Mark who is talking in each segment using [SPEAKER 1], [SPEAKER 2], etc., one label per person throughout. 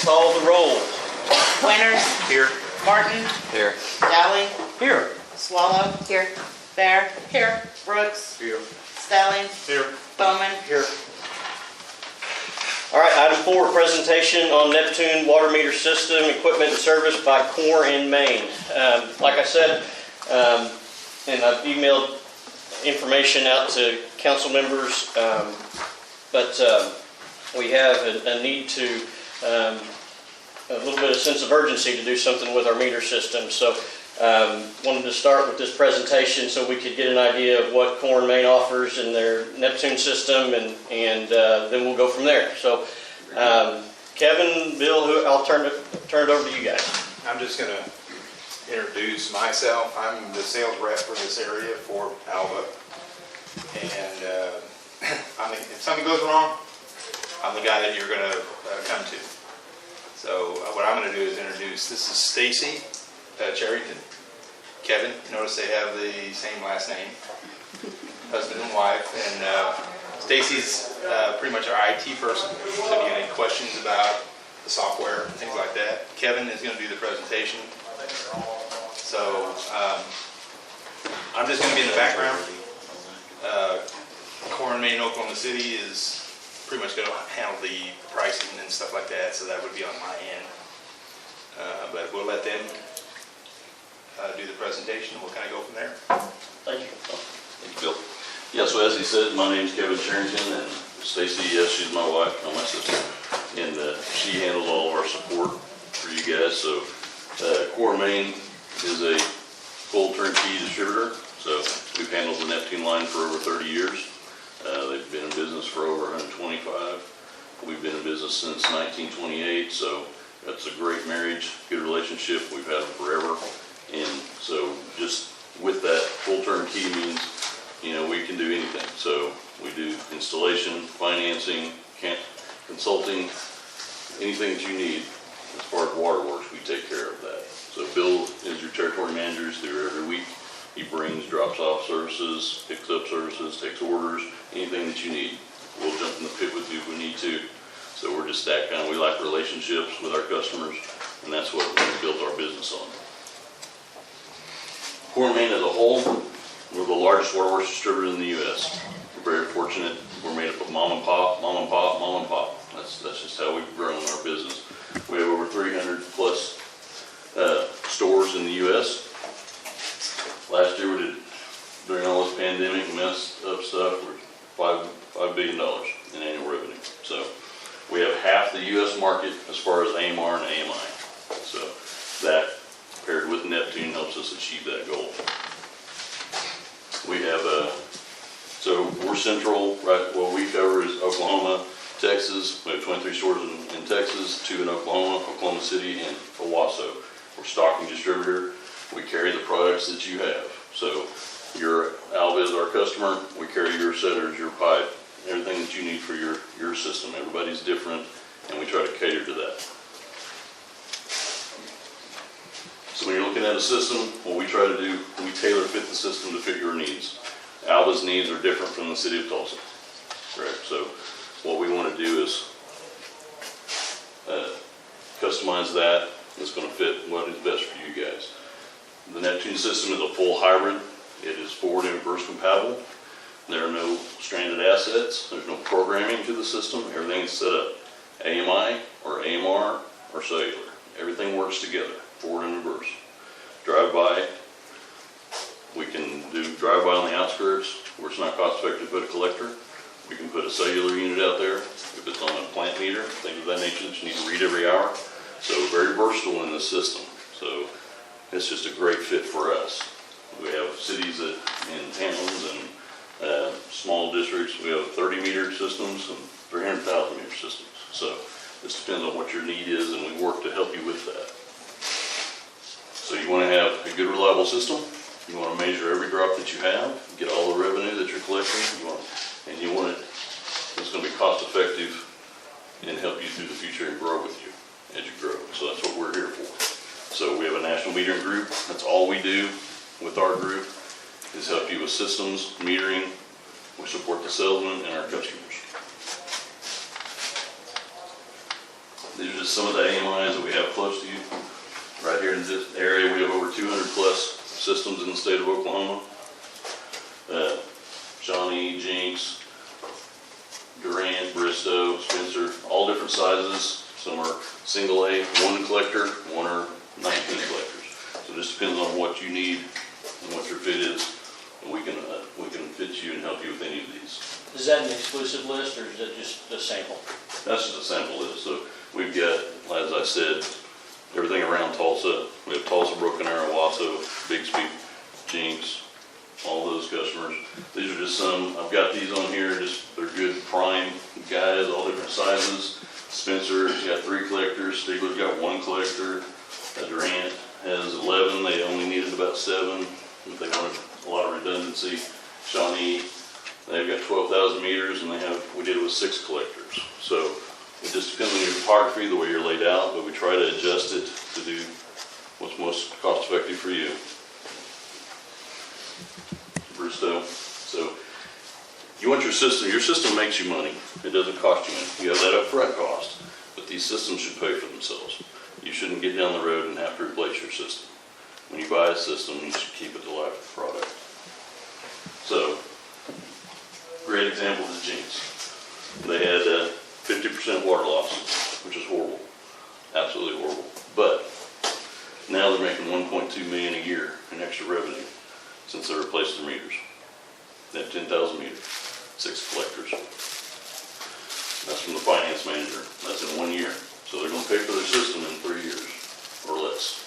[SPEAKER 1] Call the roll.
[SPEAKER 2] Winters.
[SPEAKER 1] Here.
[SPEAKER 2] Martin.
[SPEAKER 1] Here.
[SPEAKER 2] Dowling.
[SPEAKER 1] Here.
[SPEAKER 2] Swallow. Here. Bear. Here. Brooks.
[SPEAKER 1] Here.
[SPEAKER 2] Stelling.
[SPEAKER 1] Here.
[SPEAKER 2] Bowman.
[SPEAKER 1] Here. All right, item 4, presentation on Neptune water meter system, equipment and service by Core in Maine. Like I said, and I've emailed information out to council members, but we have a need to, a little bit of sense of urgency to do something with our meter system. So wanted to start with this presentation so we could get an idea of what Core in Maine offers in their Neptune system, and then we'll go from there. So Kevin, Bill, I'll turn it over to you guys.
[SPEAKER 3] I'm just going to introduce myself. I'm the sales rep for this area for Alva. And if something goes wrong, I'm the guy that you're going to come to. So what I'm going to do is introduce, this is Stacy Cherryton, Kevin. Notice they have the same last name, husband and wife. And Stacy's pretty much our IT person. So if you have any questions about the software and things like that, Kevin is going to do the presentation. So I'm just going to be in the background. Core in Maine, Oklahoma City is pretty much going to handle the pricing and stuff like that, so that would be on my end. But we'll let them do the presentation, and we'll kind of go from there.
[SPEAKER 1] Thank you.
[SPEAKER 4] Thank you, Bill. Yeah, so as he said, my name's Kevin Sherrington, and Stacy, yes, she's my wife, not my sister, and she handles all of our support for you guys. So Core Maine is a full turnkey distributor, so we've handled the Neptune line for over 30 years. They've been in business for over 125. We've been in business since 1928, so that's a great marriage, good relationship. We've had them forever. And so just with that, full turnkey means, you know, we can do anything. So we do installation, financing, consulting, anything that you need as far as waterworks, we take care of that. So Bill is your territory manager. He's through every week. He brings, drops off services, picks up services, takes orders, anything that you need. We'll jump in the pit with you if we need to. So we're just that kind of, we like relationships with our customers, and that's what we built our business on. Core in Maine as a whole, we're the largest waterworks distributor in the U.S. We're very fortunate. We're made up of mom and pop, mom and pop, mom and pop. That's just how we've grown our business. We have over 300 plus stores in the U.S. Last year we did, during all this pandemic, messed up stuff, we're $5 billion in annual revenue. So we have half the U.S. market as far as AMR and AMI. So that paired with Neptune helps us achieve that goal. We have so we're central, right? What we cover is Oklahoma, Texas. We have 23 stores in Texas, 2 in Oklahoma City, and Owasso. We're stocking distributor. We carry the products that you have. So your Alva is our customer. We carry your setters, your pipe, everything that you need for your system. Everybody's different, and we try to cater to that. So when you're looking at a system, what we try to do, we tailor fit the system to fit your needs. Alva's needs are different from the city of Tulsa, correct? So what we want to do is customize that. It's going to fit what is best for you guys. The Neptune system is a full hybrid. It is forward and reverse compatible. There are no stranded assets. There's no programming to the system. Everything is set up AMI or AMR or cellular. Everything works together, forward and reverse. Drive-by, we can do drive-by on the outskirts where it's not cost-effective to put a collector. We can put a cellular unit out there if it's on a plant meter, things of that nature that you need to read every hour. So very versatile in the system. So it's just a great fit for us. We have cities in towns and small districts. We have 30-meter systems and 300,000 meter systems. So this depends on what your need is, and we work to help you with that. So you want to have a good, reliable system. You want to measure every drop that you have, get all the revenue that you're collecting, and you want it, it's going to be cost effective and help you through the future and grow with you as you grow. So that's what we're here for. So we have a national metering group. That's all we do with our group is help you with systems, metering. We support the salesmen and our customers. These are just some of the AMIs that we have close to you. Right here in this area, we have over 200 plus systems in the state of Oklahoma. Shawnee, Jinx, Durant, Bristow, Spencer, all different sizes. Some are single A, one collector, one are 19 collectors. So it just depends on what you need and what your fit is. And we can fit you and help you with any of these.
[SPEAKER 1] Is that an exclusive list or is that just a sample?
[SPEAKER 4] That's just a sample list. So we've got, as I said, everything around Tulsa. We have Tulsa, Broken Arrow, Wasso, Bixby, Jinx, all those customers. These are just some, I've got these on here, just they're good prime guys, all different sizes. Spencer's got 3 collectors, Stigler's got 1 collector, Durant has 11, they only needed about 7, but they wanted a lot of redundancy. Shawnee, they've got 12,000 meters and we did it with 6 collectors. So it just depends on your topography, the way you're laid out, but we try to adjust it to do what's most cost effective for you. Bristow. So you want your system makes you money. It doesn't cost you money. You have that upfront cost, but these systems should pay for themselves. You shouldn't get down the road and have to replace your system. When you buy a system, you should keep it the life of the product. So, great example is Jinx. They had 50% water loss, which is horrible, absolutely horrible. But now they're making $1.2 million a year in extra revenue since they replaced their meters. They have 10,000 meters, 6 collectors. That's from the finance manager. That's in 1 year. So they're going to pay for their system in 3 years or less.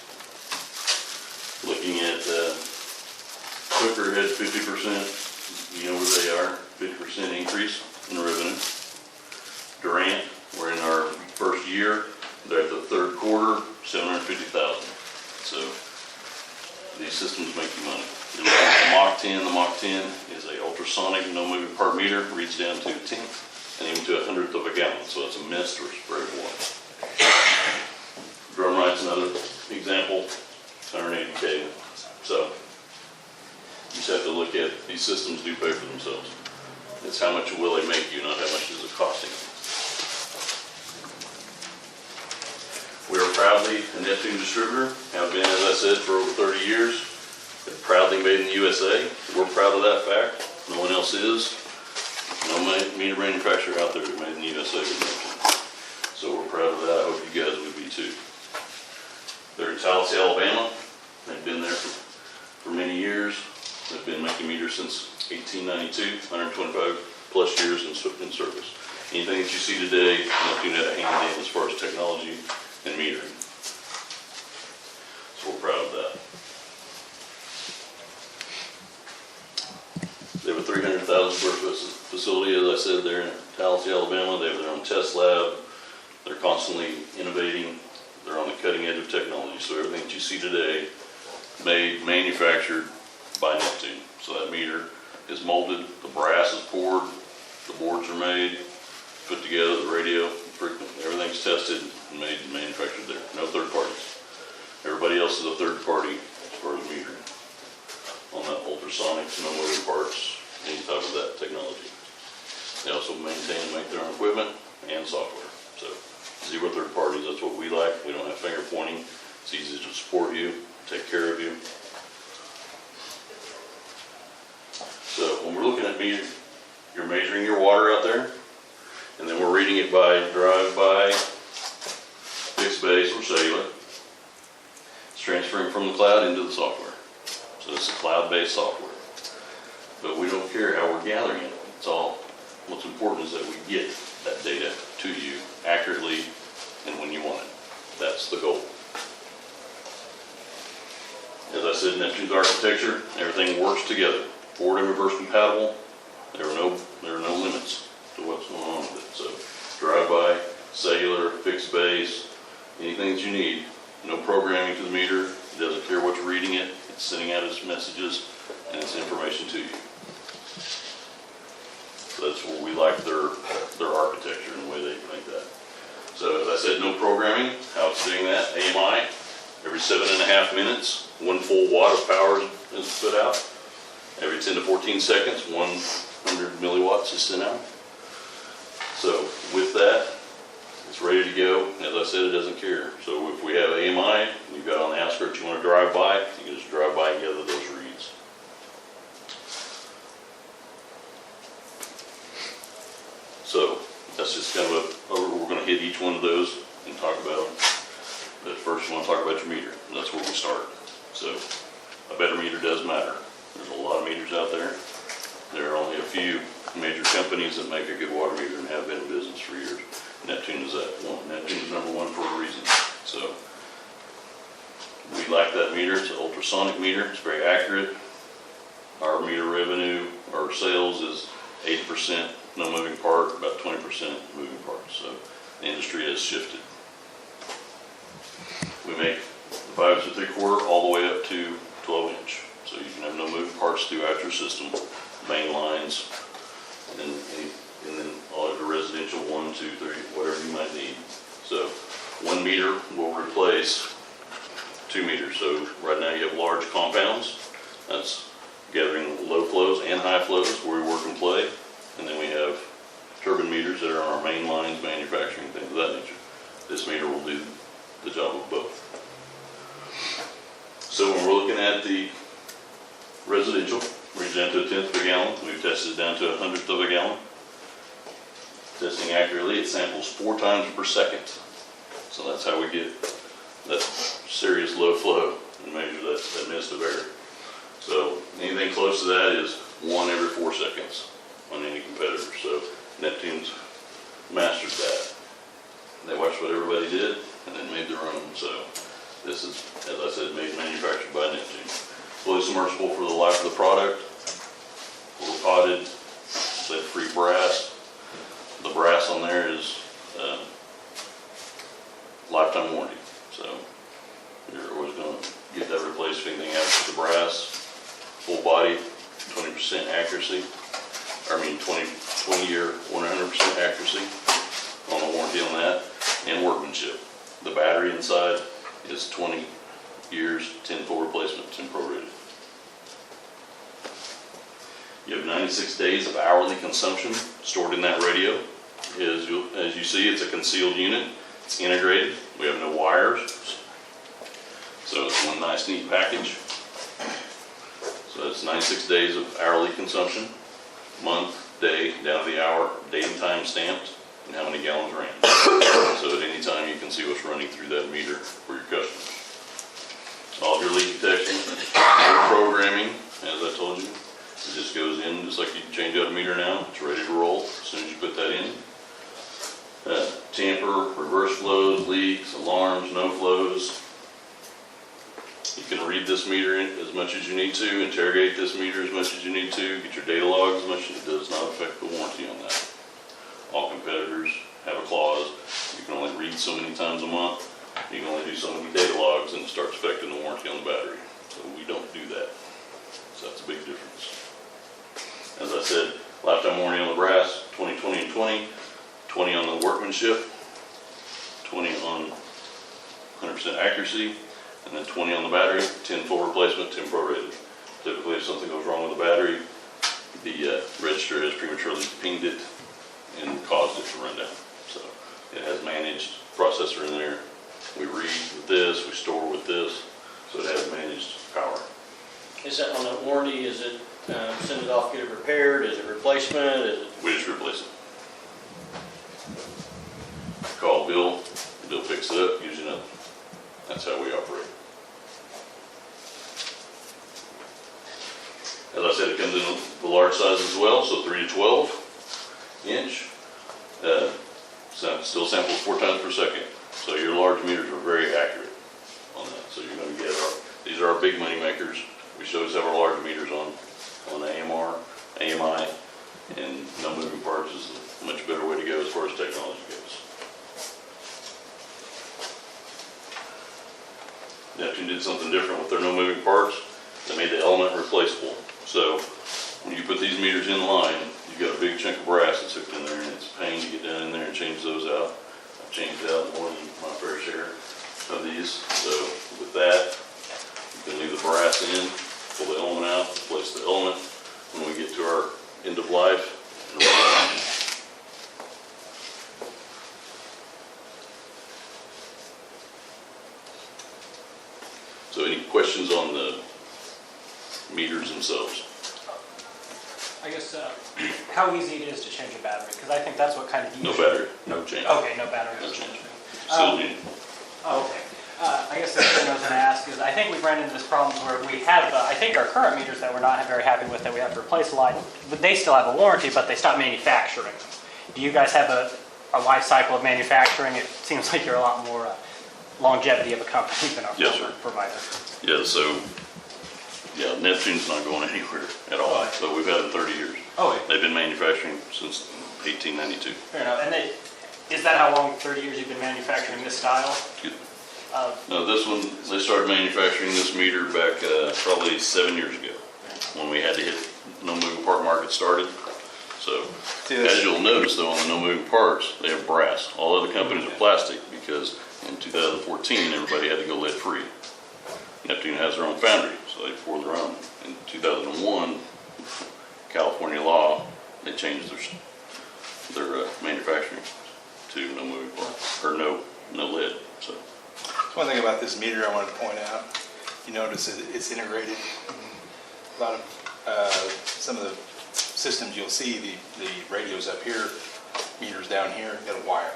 [SPEAKER 4] Looking at Hooker had 50%, you know where they are, 50% increase in revenue. Durant, we're in our first year, they're at the 3rd quarter, 750,000. So these systems make you money. The Mach 10, the Mach 10 is a ultrasonic, no moving part meter, reads down to a tenth and even to 1/100th of a gallon. So it's a mist or spray of water. Drum right's another example, 180K. So you just have to look at, these systems do pay for themselves. It's how much will they make you, not how much is it costing you. We are proudly a Neptune distributor, have been, as I said, for over 30 years. They're proudly made in the USA. We're proud of that fact. No one else is. No meter manufacturer out there that made in the USA is Neptune. So we're proud of that. I hope you guys would be too. They're in Tallahassee, Alabama. They've been there for many years. They've been making meters since 1892, 125 plus years in service. Anything that you see today, Neptune had a hand in as far as technology and metering. So we're proud of that. They have a 300,000 square foot facility, as I said, they're in Tallahassee, Alabama. They have their own test lab. They're constantly innovating. They're on the cutting edge of technology. So everything that you see today, made, manufactured by Neptune. So that meter is molded, the brass is poured, the boards are made, put together, the radio, everything's tested and made and manufactured there. No third parties. Everybody else is a third party as far as metering. On that ultrasonics, no moving parts, any type of that technology. They also maintain and make their own equipment and software. So 0 third parties, that's what we like. We don't have finger pointing. It's easy to support you, take care of you. So when we're looking at meter, you're measuring your water out there, and then we're reading it by drive-by, fixed base, or cellular. It's transferring from the cloud into the software. So it's a cloud-based software. But we don't care how we're gathering it. It's all, what's important is that we get that data to you accurately and when you want it. That's the goal. As I said, Neptune's architecture, everything works together. Forward and reverse compatible. There are no limits to what's going on with it. So drive-by, cellular, fixed base, anything that you need. No programming to the meter. It doesn't care what you're reading it. It's sending out its messages and its information to you. So that's where we like their architecture and the way they make that. So as I said, no programming. How it's doing that, AMI, every 7.5 minutes, 1 full watt of power is put out. Every 10 to 14 seconds, 100 milliwatts is sent out. So with that, it's ready to go. As I said, it doesn't care. So if we have AMI, you've got on the outskirts you want to drive by, you can just drive by and gather those reads. So that's just kind of we're going to hit each one of those and talk about them. But first you want to talk about your meter. And that's where we start. So a better meter does matter. There's a lot of meters out there. There are only a few major companies that make a good water meter and have been in business for years. Neptune is that one. Neptune is number one for a reason. So we like that meter. It's an ultrasonic meter. It's very accurate. Our meter revenue, our sales is 80% no moving part, about 20% moving parts. So the industry has shifted. We make 5 3/4 all the way up to 12 inch. So you can have no moving parts throughout your system, main lines, and then all of the residential 1, 2, 3, whatever you might need. So 1 meter will replace 2 meters. So right now you have large compounds. That's gathering low flows and high flows where we work and play. And then we have turbine meters that are on our main lines, manufacturing, things of that nature. This meter will do the job of both. So when we're looking at the residential, we're down to 1/10 of a gallon. We've tested it down to 1/100th of a gallon. Testing accurately, it samples 4 times per second. So that's how we get that serious low flow and measure that mist of air. So anything close to that is 1 every 4 seconds on any competitor. So Neptune's mastered that. They watched what everybody did and then made their own. So this is, as I said, made and manufactured by Neptune. Fully submersible for the life of the product. Fully potted, lead-free brass. The brass on there is lifetime warranty. So you're always going to get that replaced if anything happens to the brass. Full body, 20% accuracy. 20-year, 100% accuracy on the warranty on that, and workmanship. The battery inside is 20 years, 10 full replacement, 10 prorated. You have 96 days of hourly consumption stored in that radio. As you see, it's a concealed unit. It's integrated. We have no wires. So it's one nice, neat package. So it's 96 days of hourly consumption, month, day, down to the hour, date and time stamped, and how many gallons ran. So at any time you can see what's running through that meter for your customers. All of your leak detection, your programming, as I told you, it just goes in just like you change out a meter now. It's ready to roll as soon as you put that in. Tamper, reverse flows, leaks, alarms, no flows. You can read this meter as much as you need to, interrogate this meter as much as you need to, get your data logs as much as it does not affect the warranty on that. All competitors have a clause. You can only read so many times a month. You can only do so many data logs and it starts affecting the warranty on the battery. So we don't do that. So that's a big difference. As I said, lifetime warranty on the brass, 20, 20, and 20. 20 on the workmanship, 20 on 100% accuracy, and then 20 on the battery, 10 full replacement, 10 prorated. Typically, if something goes wrong with the battery, the register has prematurely pinged it and caused it to run down. So it has managed processor in there. We read with this, we store with this, so it has managed power.
[SPEAKER 1] Is that on the warranty? Is it send it off, get it repaired? Is it replacement? Is it?
[SPEAKER 4] We just replace it. Call Bill, Bill picks it up, usually nothing. That's how we operate. As I said, it comes in the large size as well, so 3 to 12 inch. Still samples 4 times per second. So your large meters are very accurate on that. So you're going to get these are our big money makers. We always have our large meters on AMR, AMI, and no moving parts is a much better way to go as far as technology goes. Neptune did something different with their no moving parts. They made the element replaceable. So when you put these meters in line, you've got a big chunk of brass that's hooked in there, and it's a pain to get down in there and change those out. I've changed out more than my fair share of these. So with that, you can leave the brass in, pull the element out, replace the element when we get to our end of life. So any questions on the meters themselves?
[SPEAKER 5] I guess, how easy it is to change a battery, because I think that's what kind of.
[SPEAKER 4] No battery, no change.
[SPEAKER 5] Okay, no battery.
[SPEAKER 4] No change. Still need.
[SPEAKER 5] Oh, okay. I guess the thing I was going to ask is, I think we've run into this problem where we have, I think our current meters that we're not very happy with, that we have to replace a lot, but they still have a warranty, but they stop manufacturing them. Do you guys have a life cycle of manufacturing? It seems like you're a lot more longevity of a company than our
[SPEAKER 4] Yes,
[SPEAKER 5] former
[SPEAKER 4] sir.
[SPEAKER 5] provider.
[SPEAKER 4] Yeah, so, yeah, Neptune's not going anywhere at all. So we've had them 30 years.
[SPEAKER 5] Oh, wait.
[SPEAKER 4] They've been manufacturing since 1892.
[SPEAKER 5] Fair enough. And is that how long, 30 years you've been manufacturing this style?
[SPEAKER 4] No, this one, they started manufacturing this meter back probably 7 years ago, when we had to hit no moving part market started. So, as you'll notice though, on the no moving parts, they have brass. All other companies are plastic because in 2014, everybody had to go lead free. Neptune has their own foundry, so they pour their own. In 2001, California law, they changed their manufacturing to no moving parts, or no lead, so.
[SPEAKER 3] One thing about this meter I wanted to point out, you notice that it's integrated. A lot of, some of the systems you'll see, the radios up here, meters down here, got a wire.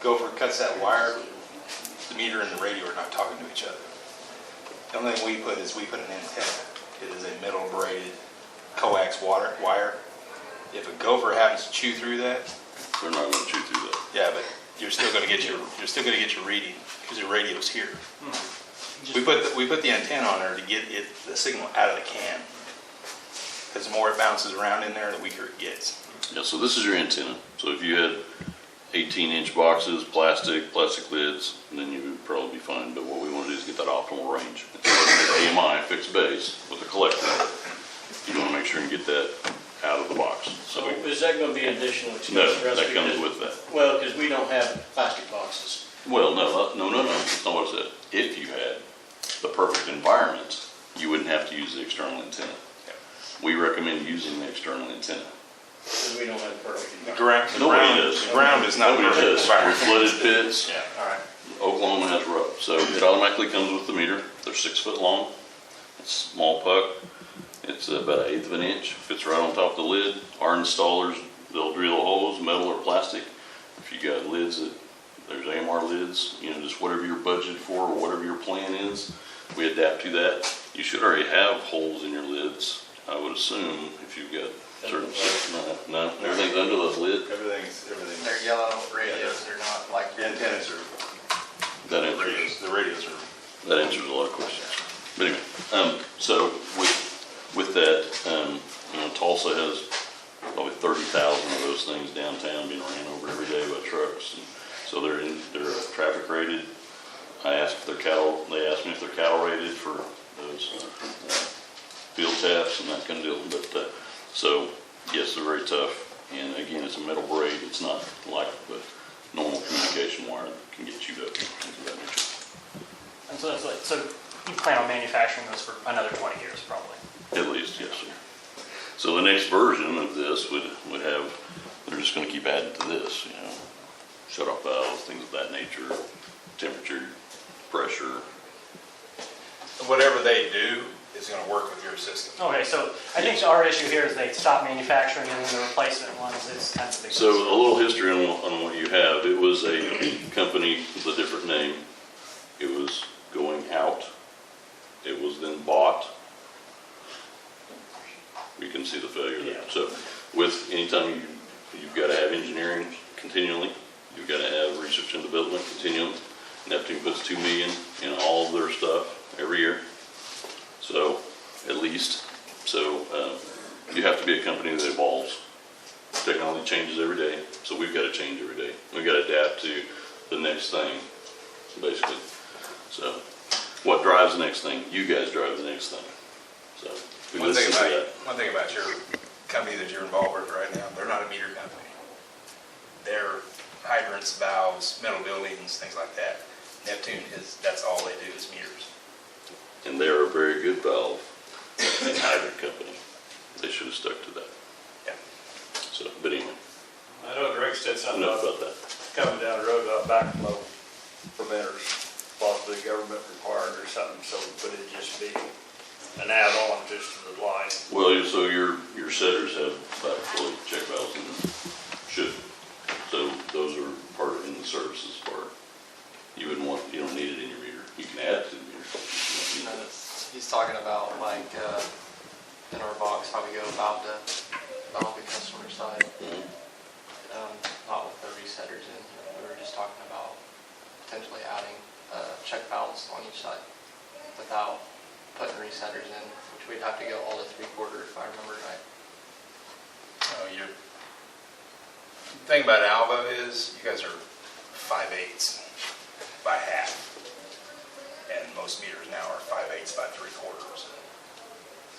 [SPEAKER 3] Gopher cuts that wire, the meter and the radio are not talking to each other. The only thing we put is we put an antenna. It is a metal braided coax wire. If a Gopher happens to chew through that,
[SPEAKER 4] They're not going to chew through that.
[SPEAKER 3] yeah, but you're still going to get your reading because your radio's here. We put the antenna on there to get the signal out of the can. Because the more it bounces around in there, the weaker it gets.
[SPEAKER 4] Yeah, so this is your antenna. So if you had 18-inch boxes, plastic lids, then you would probably be fine. But what we want to do is get that optimal range. It's like an AMI, fixed base, with a collector. You want to make sure and get that out of the box.
[SPEAKER 1] So is that going to be an additional expense
[SPEAKER 4] No,
[SPEAKER 1] for us?
[SPEAKER 4] that comes
[SPEAKER 1] Because-
[SPEAKER 4] with that.
[SPEAKER 1] Well, because we don't have plastic boxes.
[SPEAKER 4] Well, no, that's not what I said. If you had the perfect environment, you wouldn't have to use the external antenna. We recommend using the external antenna.
[SPEAKER 1] Because we don't have perfect
[SPEAKER 3] The
[SPEAKER 1] environment.
[SPEAKER 3] ground,
[SPEAKER 4] does.
[SPEAKER 3] the ground is not
[SPEAKER 4] Nobody
[SPEAKER 3] perfect
[SPEAKER 4] does.
[SPEAKER 3] environment.
[SPEAKER 4] With flooded pits,
[SPEAKER 3] Yeah, all right.
[SPEAKER 4] Oklahoma has rough, so it automatically comes with the meter. They're 6 foot long. It's a small puck. It's about 1/8 of an inch. Fits right on top of the lid. Our installers, they'll drill holes, metal or plastic. If you got lids there's AMR lids, just whatever you're budgeted for or whatever your plan is, we adapt to that. You should already have holes in your lids, I would assume, if you've got certain. No, everything's under the lid.
[SPEAKER 3] Everything's.
[SPEAKER 6] They're yellow radios, they're not like.
[SPEAKER 3] The antennas are,
[SPEAKER 4] That answers.
[SPEAKER 3] the radios are.
[SPEAKER 4] That answers a lot of questions. But anyway, so with that, Tulsa has probably 30,000 of those things downtown being ran over every day by trucks. And so they're traffic rated. They asked me if they're cattle rated for those field taps and that kind of deal. But so yes, they're very tough. And again, it's a metal braid. It's not like the normal communication wire that can get chewed up. Things of that nature.
[SPEAKER 5] And so you plan on manufacturing those for another 20 years, probably?
[SPEAKER 4] At least, yes, sir. So the next version of this would have, they're just going to keep adding to this, shut-off valves, things of that nature, temperature, pressure.
[SPEAKER 3] Whatever they do is going to work with your system.
[SPEAKER 5] Okay, so I think our issue here is they stop manufacturing and then the replacement ones is kind of the big.
[SPEAKER 4] So a little history on what you have. It was a company with a different name. It was going out. It was then bought. You can see the failure there.
[SPEAKER 5] Yeah.
[SPEAKER 4] So with anytime you've got to have engineering continually, you've got to have research and development continually. Neptune puts $2 million in all of their stuff every year. So at least, you have to be a company that evolves. Technology changes every day, so we've got to change every day. We've got to adapt to the next thing, basically. So what drives the next thing? You guys drive the next thing. So we
[SPEAKER 3] One thing
[SPEAKER 4] listen to that.
[SPEAKER 3] about your company that you're involved with right now, they're not a meter company. They're hydrants, valves, metal buildings, things like that. Neptune that's all they do is meters.
[SPEAKER 4] And they're a very good valve and hydrant company. They should have stuck to that.
[SPEAKER 3] Yeah.
[SPEAKER 4] So, but anyway,
[SPEAKER 7] I know Greg said something
[SPEAKER 4] enough
[SPEAKER 7] about
[SPEAKER 4] about that.
[SPEAKER 7] coming down the road about backflow preventers, possibly the government required or something, so would it just be an add-on just to the line?
[SPEAKER 4] Well, so your setters have fully check valves in them, should. So those are part of in the services part. You don't need it in your meter. You can add it to the meter. You don't need it.
[SPEAKER 6] He's talking about like, in our box, how we go about the customer side,
[SPEAKER 4] Mhm.
[SPEAKER 6] not with the resetters in. We were just talking about potentially adding, check valves on each side without putting resetters in, which we'd have to go all to 3/4 if I remember right.
[SPEAKER 3] The thing about Alva is you guys are 5/8 by half. And most meters now are 5/8 by 3/4.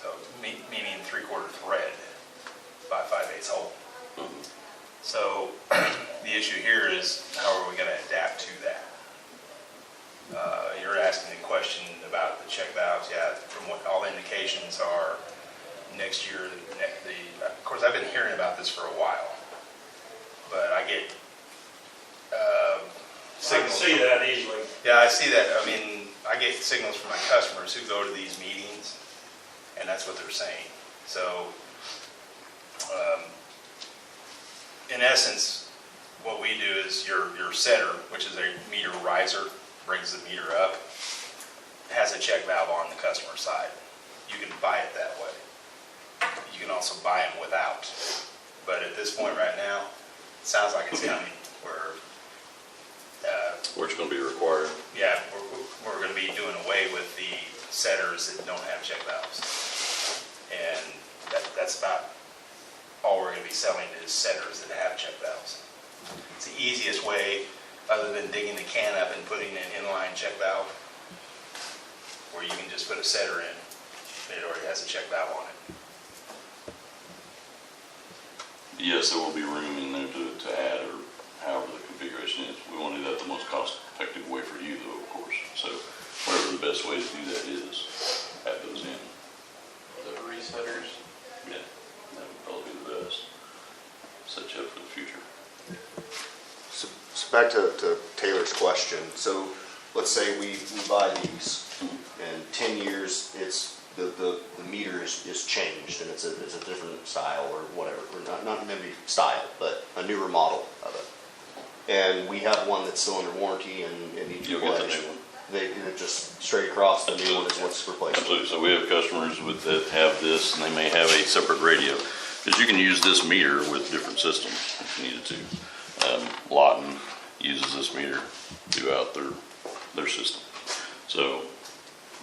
[SPEAKER 3] So meaning 3/4 thread by 5/8 hole.
[SPEAKER 4] Mhm.
[SPEAKER 3] So the issue here is how are we going to adapt to that? You're asking the question about the check valves. Yeah, from what all indications are, next year, of course, I've been hearing about this for a while, but I get
[SPEAKER 7] I can
[SPEAKER 3] signals.
[SPEAKER 7] see that easily.
[SPEAKER 3] Yeah, I see that. I mean, I get signals from my customers who go to these meetings, and that's what they're saying. So, in essence, what we do is your setter, which is a meter riser, brings the meter up, has a check valve on the customer side. You can buy it that way. You can also buy them without. But at this point right now, it sounds like it's coming where
[SPEAKER 4] Where it's going to be required.
[SPEAKER 3] yeah, we're going to be doing away with the setters that don't have check valves. And that's about all we're going to be selling is setters that have check valves. It's the easiest way, other than digging the can up and putting an inline check valve, where you can just put a setter in, it already has a check valve on it.
[SPEAKER 4] Yes, there will be room in there to add, or however the configuration is. We want to do that the most cost-effective way for you, though, of course. So whatever the best way to do that is, add those in.
[SPEAKER 6] The resetters.
[SPEAKER 4] Yeah, that would probably be the best. Set you up for the future.
[SPEAKER 8] So back to Taylor's question. So let's say we buy these, and 10 years, it's the meter is changed, and it's a different style or whatever, or not maybe style, but a newer model of it. And we have one that's still under warranty and needs
[SPEAKER 4] You'll get the
[SPEAKER 8] replaced.
[SPEAKER 4] new one.
[SPEAKER 8] They just straight across, the new one is what's replaced.
[SPEAKER 4] Absolutely. So we have customers that have this, and they may have a separate radio, because you can use this meter with different systems if you needed to. Lawton uses this meter throughout their system. So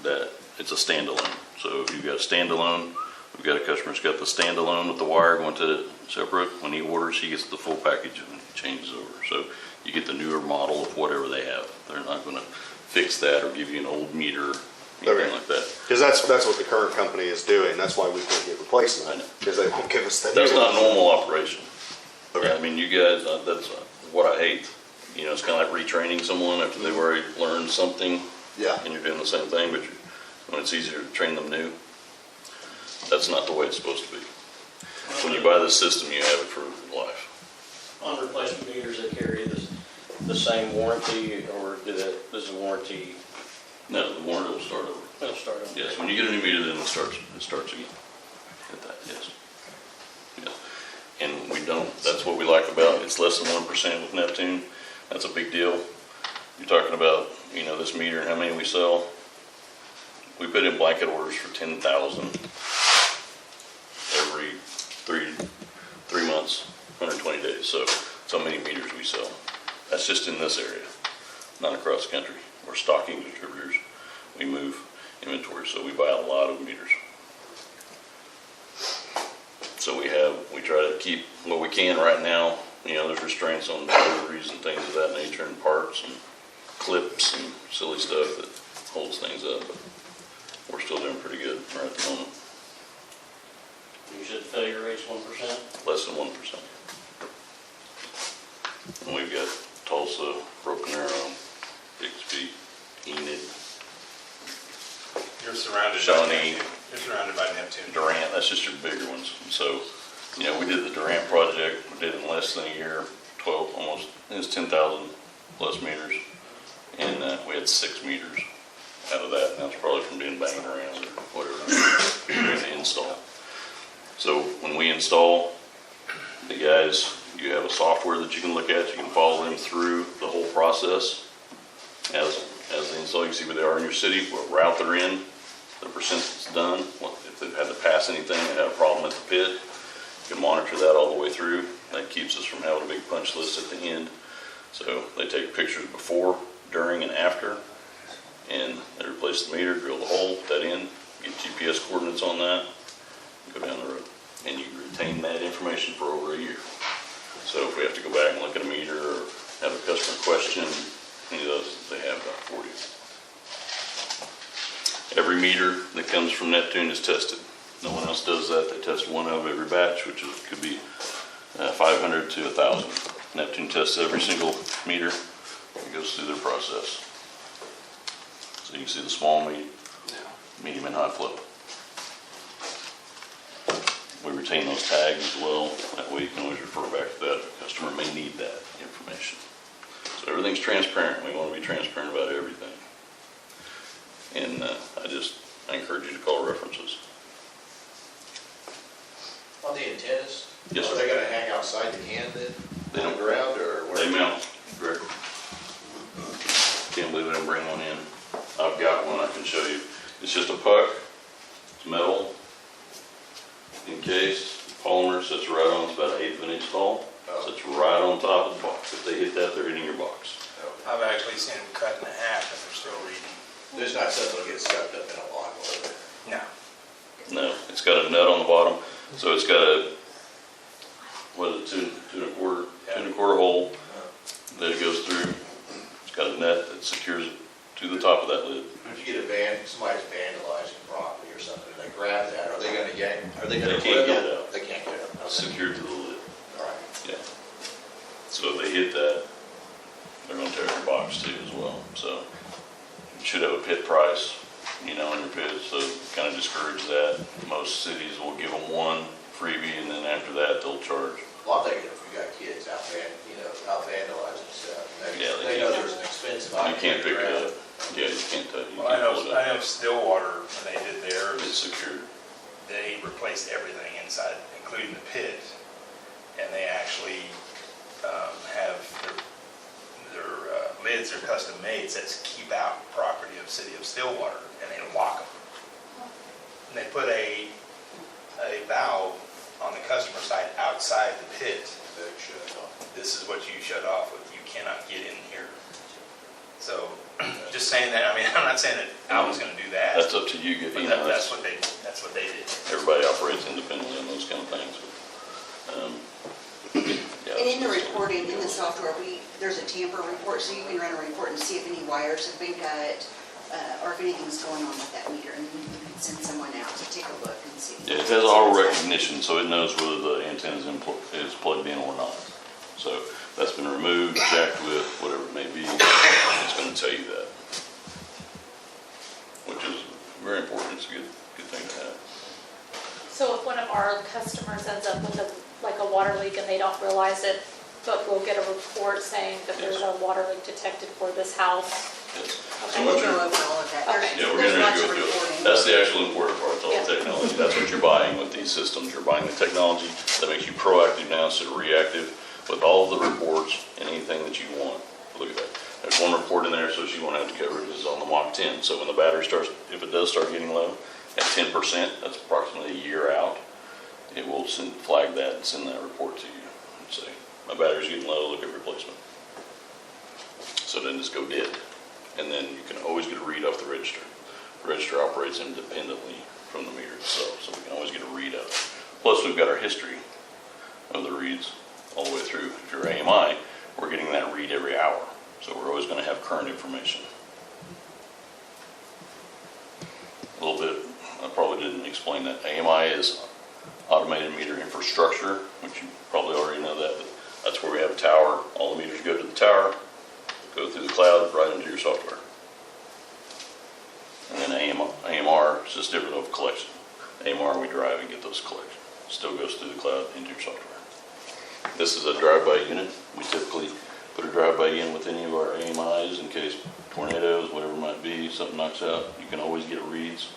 [SPEAKER 4] that it's a standalone. So if you've got a standalone, we've got a customer that's got the standalone with the wire going to separate. When he orders, he gets the full package and changes over. So you get the newer model of whatever they have. They're not going to fix that or give you an old meter, anything
[SPEAKER 8] Okay.
[SPEAKER 4] like that.
[SPEAKER 8] Because that's what the current company is doing. That's why we can't get replacement, because they won't give us the
[SPEAKER 4] That's
[SPEAKER 8] new
[SPEAKER 4] not
[SPEAKER 8] one.
[SPEAKER 4] normal operation.
[SPEAKER 8] Okay.
[SPEAKER 4] I mean, you guys, that's what I hate. You know, it's kind of like retraining someone after they've already learned something.
[SPEAKER 8] Yeah.
[SPEAKER 4] And you're doing the same thing, but when it's easier to train them new, that's not the way it's supposed to be. When you buy this system, you have it for life.
[SPEAKER 1] On replacement meters, they carry the same warranty, or does the warranty,
[SPEAKER 4] No, the warranty will start over.
[SPEAKER 1] it'll start over?
[SPEAKER 4] Yes, when you get a new meter, then it starts again. At that, yes. Yeah. And we don't, that's what we like about it. It's less than 1% with Neptune. That's a big deal. You're talking about, this meter and how many we sell. We put in blanket orders for 10,000 every three months, 120 days. So many meters we sell. That's just in this area, not across the country. We're stocking distributors. We move inventory, so we buy a lot of meters. So we try to keep what we can right now. There's restraints on deliveries and things of that nature, and parts and clips and silly stuff that holds things up. But we're still doing pretty good right at the moment.
[SPEAKER 1] You said failure rate's 1%?
[SPEAKER 4] Less than 1%. And we've got Tulsa, Broken Arrow, Bixby, Enid,
[SPEAKER 3] You're surrounded by
[SPEAKER 4] Shawnee.
[SPEAKER 3] Neptune. You're surrounded by Neptune.
[SPEAKER 4] Durant. That's just your bigger ones. So, we did the Durant project. We did it in less than a year. 12, almost. It was 10,000 plus meters, and we had 6 meters out of that, and that's probably from being banged around or whatever during the install. So when we install, the guys, you have a software that you can look at, you can follow them through the whole process. As the install, you can see where they are in your city, what route they're in, the percent that's done, if they've had to pass anything, they had a problem at the pit. You can monitor that all the way through. That keeps us from having a big punch list at the end. So they take pictures before, during, and after, and they replace the meter, drill the hole, put that in, get GPS coordinates on that, go down the road. And you retain that information for over a year. So if we have to go back and look at a meter or have a customer question, any of those, they have that for you. Every meter that comes from Neptune is tested. No one else does that. They test one of every batch, which could be 500 to 1,000. Neptune tests every single meter. It goes through their process. So you can see the small, medium, and high flow. We retain those tags as well. That way you can always refer back to that. The customer may need that information. So everything's transparent. We want to be transparent about everything. And I encourage you to call references.
[SPEAKER 9] On the antennas?
[SPEAKER 4] Yes,
[SPEAKER 9] Are
[SPEAKER 4] sir.
[SPEAKER 9] they gonna hang outside the can then?
[SPEAKER 4] They
[SPEAKER 9] On
[SPEAKER 4] don't
[SPEAKER 9] the ground or where?
[SPEAKER 4] They mount, correct. Can't believe I didn't bring one in. I've got one I can show you. It's just a puck. It's metal. Encased, polymer, sits right on, it's about 1/8 of an inch tall. Sits right on top of the box. If they hit that, they're hitting your box.
[SPEAKER 3] I've actually seen them cut in half and they're still reading.
[SPEAKER 9] There's not something that'll get sucked up in a log over there.
[SPEAKER 3] No.
[SPEAKER 4] No, it's got a nut on the bottom, so it's got a, what is it, two and a quarter hole that it goes through. It's got a net that secures it to the top of that lid.
[SPEAKER 9] If you get somebody's vandalizing property or something, and they grab that, are they gonna yank, are they gonna?
[SPEAKER 4] They can't get it out.
[SPEAKER 9] They can't get it out.
[SPEAKER 4] It's secured to the lid.
[SPEAKER 9] All right.
[SPEAKER 4] Yeah. So if they hit that, they're gonna tear your box too as well. So you should have a pit price, on your pit, so kind of discourage that. Most cities will give them one freebie, and then after that, they'll charge.
[SPEAKER 9] Well, I'm thinking if we got kids out vandalizing stuff,
[SPEAKER 4] Yeah,
[SPEAKER 9] they know there's an expensive
[SPEAKER 4] You
[SPEAKER 9] item.
[SPEAKER 4] can't pick it up. Yeah, you can't touch it.
[SPEAKER 3] Well, I know Stillwater, when they did theirs,
[SPEAKER 4] It's secured.
[SPEAKER 3] they replaced everything inside, including the pit. And they actually have their lids are custom made, says keep out property of City of Stillwater, and they lock them. And they put a valve on the customer side outside the pit. This is what you shut off with. You cannot get in here. So, just saying that. I mean, I'm not saying that Alva's going to do that.
[SPEAKER 4] That's up to you.
[SPEAKER 3] But that's what they did.
[SPEAKER 4] Everybody operates independently on those kind of things.
[SPEAKER 10] And in the reporting, in the software, there's a tamper report, so you can run a report and see if any wires have been cut, or if anything's going on with that meter, and then you can send someone out to take a look and see.
[SPEAKER 4] Yeah, it has auto recognition, so it knows whether the antenna is plugged in or not. So that's been removed, jacked with, whatever it may be, it's going to tell you that, which is very important. It's a good thing to have.
[SPEAKER 11] So if one of our customers ends up with a water leak and they don't realize it, but we'll get a report saying that there's a water leak detected for this house.
[SPEAKER 4] Yes.
[SPEAKER 10] And we'll go over all of that.
[SPEAKER 11] Okay.
[SPEAKER 4] Yeah, we're
[SPEAKER 10] There's
[SPEAKER 4] going
[SPEAKER 10] lots
[SPEAKER 4] to
[SPEAKER 10] of
[SPEAKER 4] go through it.
[SPEAKER 10] reporting.
[SPEAKER 4] That's the actual important part, it's all
[SPEAKER 11] Yeah.
[SPEAKER 4] the technology. That's what you're buying with these systems. You're buying the technology that makes you proactive now instead of reactive with all of the reports and anything that you want. Look at that. There's one report in there, so she won't have to cover it. This is on the Mach 10. So when the battery starts, if it does start getting low, at 10%, that's approximately a year out, it will flag that and send that report to you and say, my battery's getting low, look at replacement. So then just go dead. And then you can always get a read off the register. The register operates independently from the meter itself, so we can always get a read out. Plus, we've got our history of the reads all the way through. If you're AMI, we're getting that read every hour, so we're always going to have current information. A little bit, I probably didn't explain that. AMI is automated meter infrastructure, which you probably already know that, but that's where we have a tower. All the meters go to the tower, go through the cloud, right into your software. And then AMR is just different of collection. AMR, we drive and get those collections. Still goes through the cloud into your software. This is a drive-by unit. We typically put a drive-by in with any of our AMIs in case tornadoes, emergency, something knocks out, you can always get reads.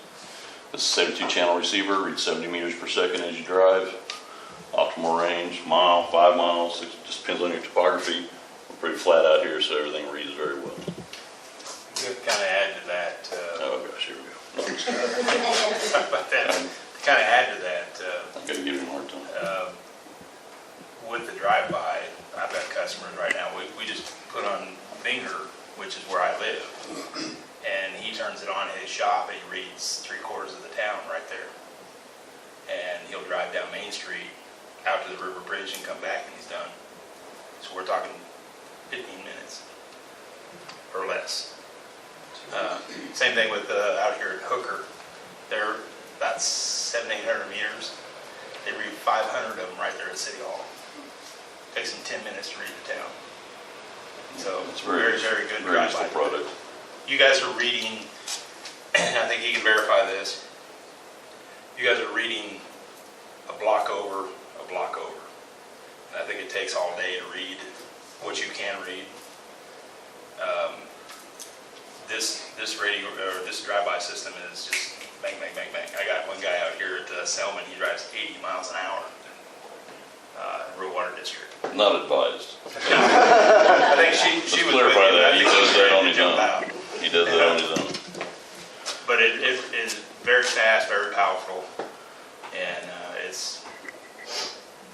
[SPEAKER 4] This is a 72 channel receiver, reads 70 meters per second as you drive. Optimal range, mile, 5 miles, it just depends on your topography. We're pretty flat out here, so everything reads very well.
[SPEAKER 3] To kind of add to that,
[SPEAKER 4] Oh gosh, here we go. No, I'm just kidding.
[SPEAKER 3] to kind of add to that,
[SPEAKER 4] I'm gonna give him a hard time.
[SPEAKER 3] with the drive-by, I've got customers right now, we just put on Finger, which is where I live, and he turns it on in his shop and he reads 3/4 of the town right there. And he'll drive down Main Street out to the River Bridge and come back and he's done. So we're talking 15 minutes or less. Same thing with out here at Hooker. They're about 700-800 meters. They read 500 of them right there at City Hall. Takes them 10 minutes to read the town. So
[SPEAKER 4] It's
[SPEAKER 3] very, very good
[SPEAKER 4] very
[SPEAKER 3] drive-by.
[SPEAKER 4] useful product.
[SPEAKER 3] You guys are reading, I think you can verify this. You guys are reading a block over, a block over. And I think it takes all day to read what you can read. This radio or this drive-by system is just bang, bang, bang, bang. I got one guy out here at Selman. He drives 80 miles an hour. Rural Water District.
[SPEAKER 4] Not advised.
[SPEAKER 3] I think she was with
[SPEAKER 4] Clarify
[SPEAKER 3] you.
[SPEAKER 4] that.
[SPEAKER 3] I
[SPEAKER 4] He
[SPEAKER 3] think she
[SPEAKER 4] does
[SPEAKER 3] was
[SPEAKER 4] that
[SPEAKER 3] ready
[SPEAKER 4] on
[SPEAKER 3] to
[SPEAKER 4] his
[SPEAKER 3] jump
[SPEAKER 4] own.
[SPEAKER 3] out.
[SPEAKER 4] He does that on his own.
[SPEAKER 3] But it is very fast, very powerful, and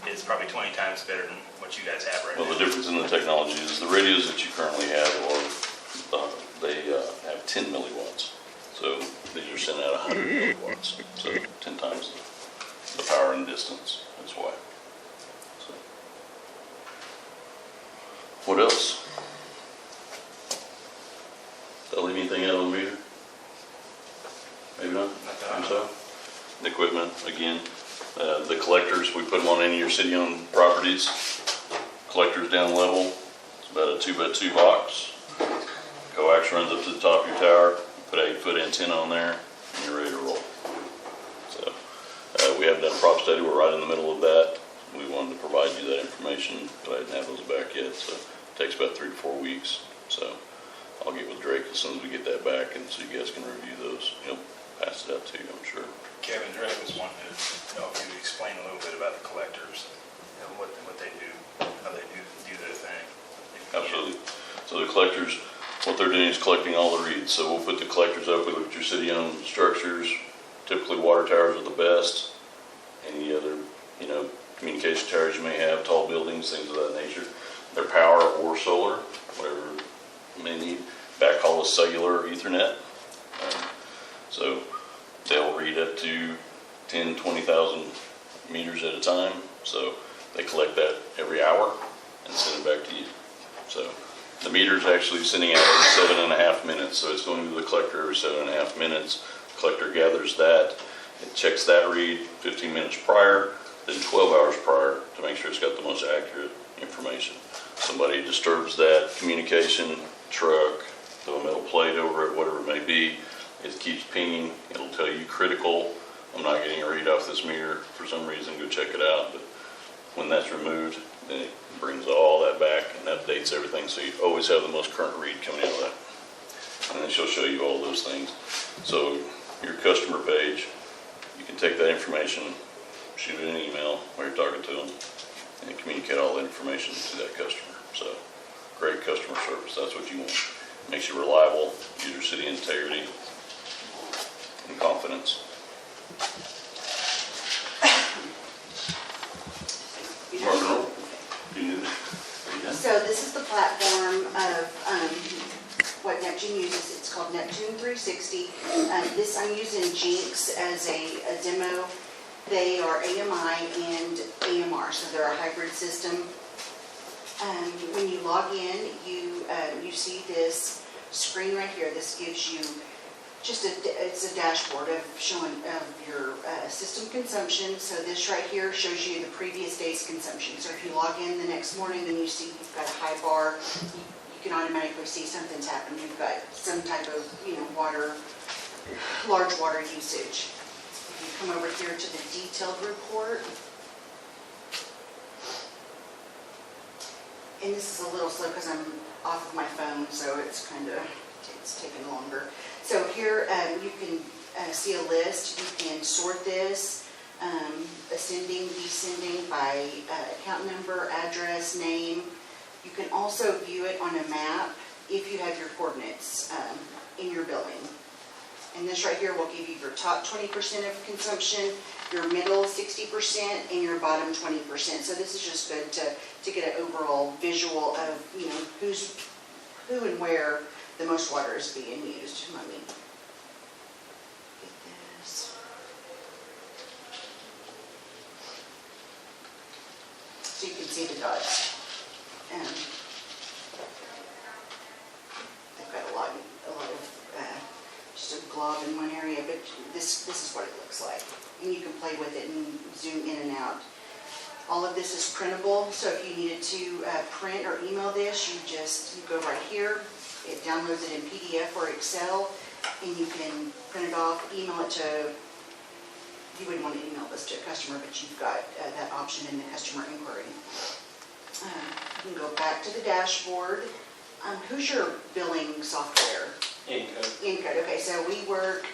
[SPEAKER 3] it's probably 20 times better than what you guys have right
[SPEAKER 4] Well,
[SPEAKER 3] now.
[SPEAKER 4] the difference in the technology is the radios that you currently have they have 10 milliwatts. So these are sending out 100 milliwatts. So 10 times the power and distance. That's why. So. What else? Did I leave anything out on the meter? Maybe not. I'm sorry. The equipment, again, the collectors, we put them on any of your city-owned properties. Collectors down level, it's about a 2x2 box. Coax runs up to the top of your tower, put an 8-foot antenna on there, and you're ready to roll. So, we haven't done a prop study, we're right in the middle of that. We wanted to provide you that information, but I didn't have those back yet, so it takes about 3 to 4 weeks. So, I'll get with Drake as soon as we get that back, and so you guys can review those. He'll pass it out to you, I'm sure.
[SPEAKER 3] Kevin, Drake was wanting to know if you would explain a little bit about the collectors, what they do, how they do their thing.
[SPEAKER 4] Absolutely. So the collectors, what they're doing is collecting all the reads. So we'll put the collectors up, we look at your city-owned structures. Typically water towers are the best. Any other, communication towers you may have, tall buildings, things of that nature. They're power or solar, whatever you may need. Backhaul is cellular or Ethernet. So they'll read up to 10, 20,000 meters at a time. So they collect that every hour and send it back to you. So the meter is actually sending out every 7.5 minutes. So it's going to the collector every 7.5 minutes. The collector gathers that. It checks that read 15 minutes prior, then 12 hours prior to make sure it's got the most accurate information. Somebody disturbs that communication, truck, throw a metal plate over it, whatever it may be. It keeps pinging. It'll tell you critical. I'm not getting a read off this meter for some reason. Go check it out. But when that's removed, then it brings all that back and updates everything. So you always have the most current read coming out of that. And then she'll show you all those things. So your customer page, you can take that information, shoot it an email while you're talking to them, and communicate all that information to that customer. So great customer service. That's what you want. Makes you reliable, gives your city integrity and confidence. Rock and roll.
[SPEAKER 10] So this is the platform of what Neptune uses. It's called Neptune 360. This I'm using Jinx as a demo. They are AMI and AMR, so they're a hybrid system. When you log in, you see this screen right here. This gives you it's a dashboard of showing your system consumption. So this right here shows you the previous day's consumption. So if you log in the next morning and you see you've got a high bar, you can automatically see something's happened. You've got some type of large water usage. If you come over here to the detailed report, and this is a little slow because I'm off of my phone, so it's taking longer. So here, you can see a list. You can sort this, ascending, descending by account number, address, name. You can also view it on a map if you have your coordinates in your billing. And this right here will give you your top 20% of consumption, your middle 60%, and your bottom 20%. So this is just good to get an overall visual of, you know, who and where the most water is being used. Let me get this. So you can see the dots. They've got a lot of just a glob in one area, but this is what it looks like. And you can play with it and zoom in and out. All of this is printable, so if you needed to print or email this, you go right here. It downloads it in PDF or Excel, and you can print it off, email it to, you wouldn't want to email this to a customer, but you've got that option in the customer inquiry. You can go back to the dashboard. Who's your billing software?
[SPEAKER 1] Encode.
[SPEAKER 10] Encode, okay, so we work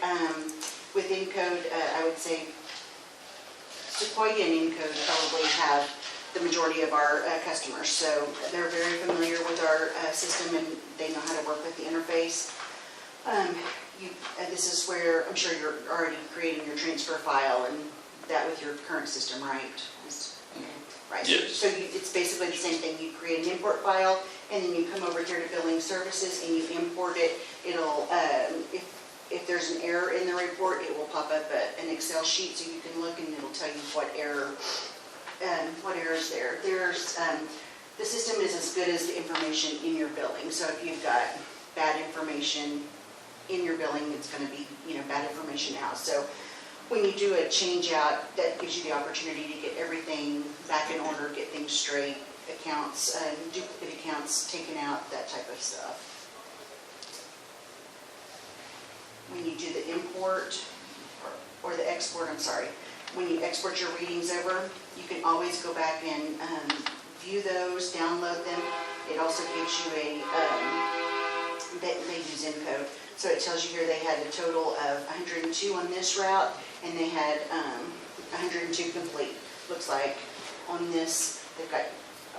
[SPEAKER 10] with Encode, I would say Sequoia and Encode probably have the majority of our customers, so they're very familiar with our system and they know how to work with the interface. This is where I'm sure you're already creating your transfer file and that with your current system, right? Right.
[SPEAKER 4] Yes.
[SPEAKER 10] So it's basically the same thing. You create an import file, and then you come over here to billing services, and you import it. It'll, if there's an error in the report, it will pop up an Excel sheet, so you can look, and it'll tell you what error is there. The system is as good as the information in your billing. So if you've got bad information in your billing, it's going to be, bad information out. So when you do a change out, that gives you the opportunity to get everything back in order, get things straight, accounts, duplicate accounts taken out, that type of stuff. When you do the import, or the export, when you export your readings over, you can always go back and view those, download them. It also gives you they use Encode. So it tells you here they had a total of 102 on this route, and they had 102 complete. Looks like on this, they've got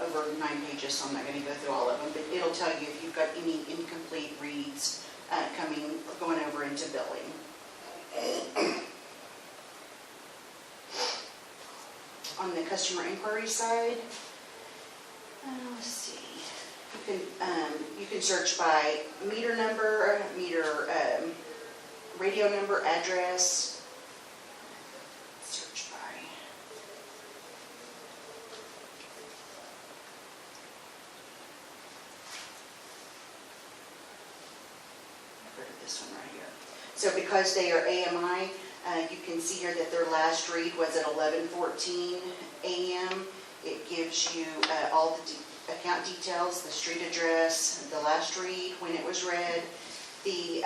[SPEAKER 10] over 9 pages, so I'm not going to go through all of them, but it'll tell you if you've got any incomplete reads going over into billing. On the customer inquiry side, let's see. You can search by meter number, radio number, address. Search by. I've heard of this one right here. So because they are AMI, you can see here that their last read was at 11:14 a.m. It gives you all the account details, the street address, the last read, when it was read, the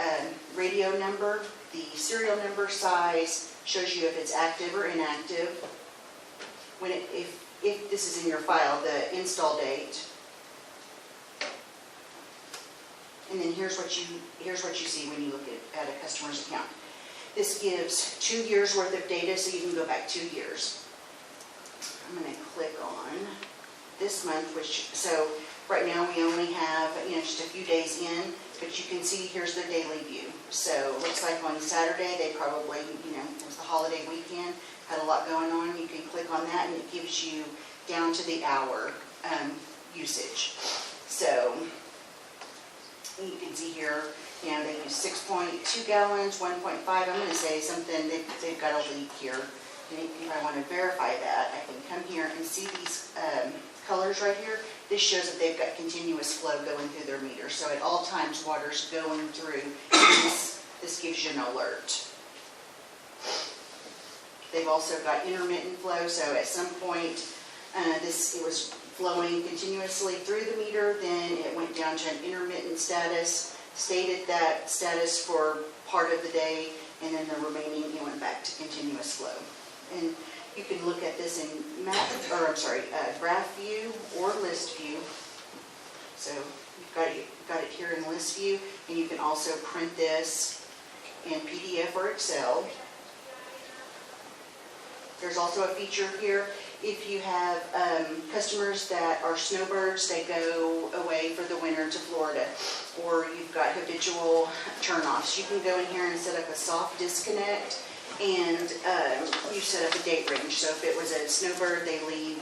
[SPEAKER 10] radio number, the serial number, size, shows you if it's active or inactive. If this is in your file, the install date. And then here's what you see when you look at a customer's account. This gives 2 years worth of data, so you can go back 2 years. I'm going to click on this month, so right now we only have, just a few days in, but you can see here's their daily view. So it looks like on Saturday, they probably, it was the holiday weekend, had a lot going on. You can click on that and it gives you down to the hour usage. So you can see here, they use 6.2 gallons, 1.5. I'm going to say something, they've got a leak here. And if I want to verify that, I can come here and see these colors right here. This shows that they've got continuous flow going through their meter. So at all times, water's going through. This gives you an alert. They've also got intermittent flow. So at some point, it was flowing continuously through the meter. Then it went down to an intermittent status, stayed at that status for part of the day, and then the remaining, it went back to continuous flow. And you can look at this in graph view or list view. So you've got it here in list view, and you can also print this in PDF or Excel. There's also a feature here, if you have customers that are snowbirds, they go away for the winter to Florida, or you've got habitual turnoffs, you can go in here and set up a soft disconnect, and you set up a date range. So if it was a snowbird, they leave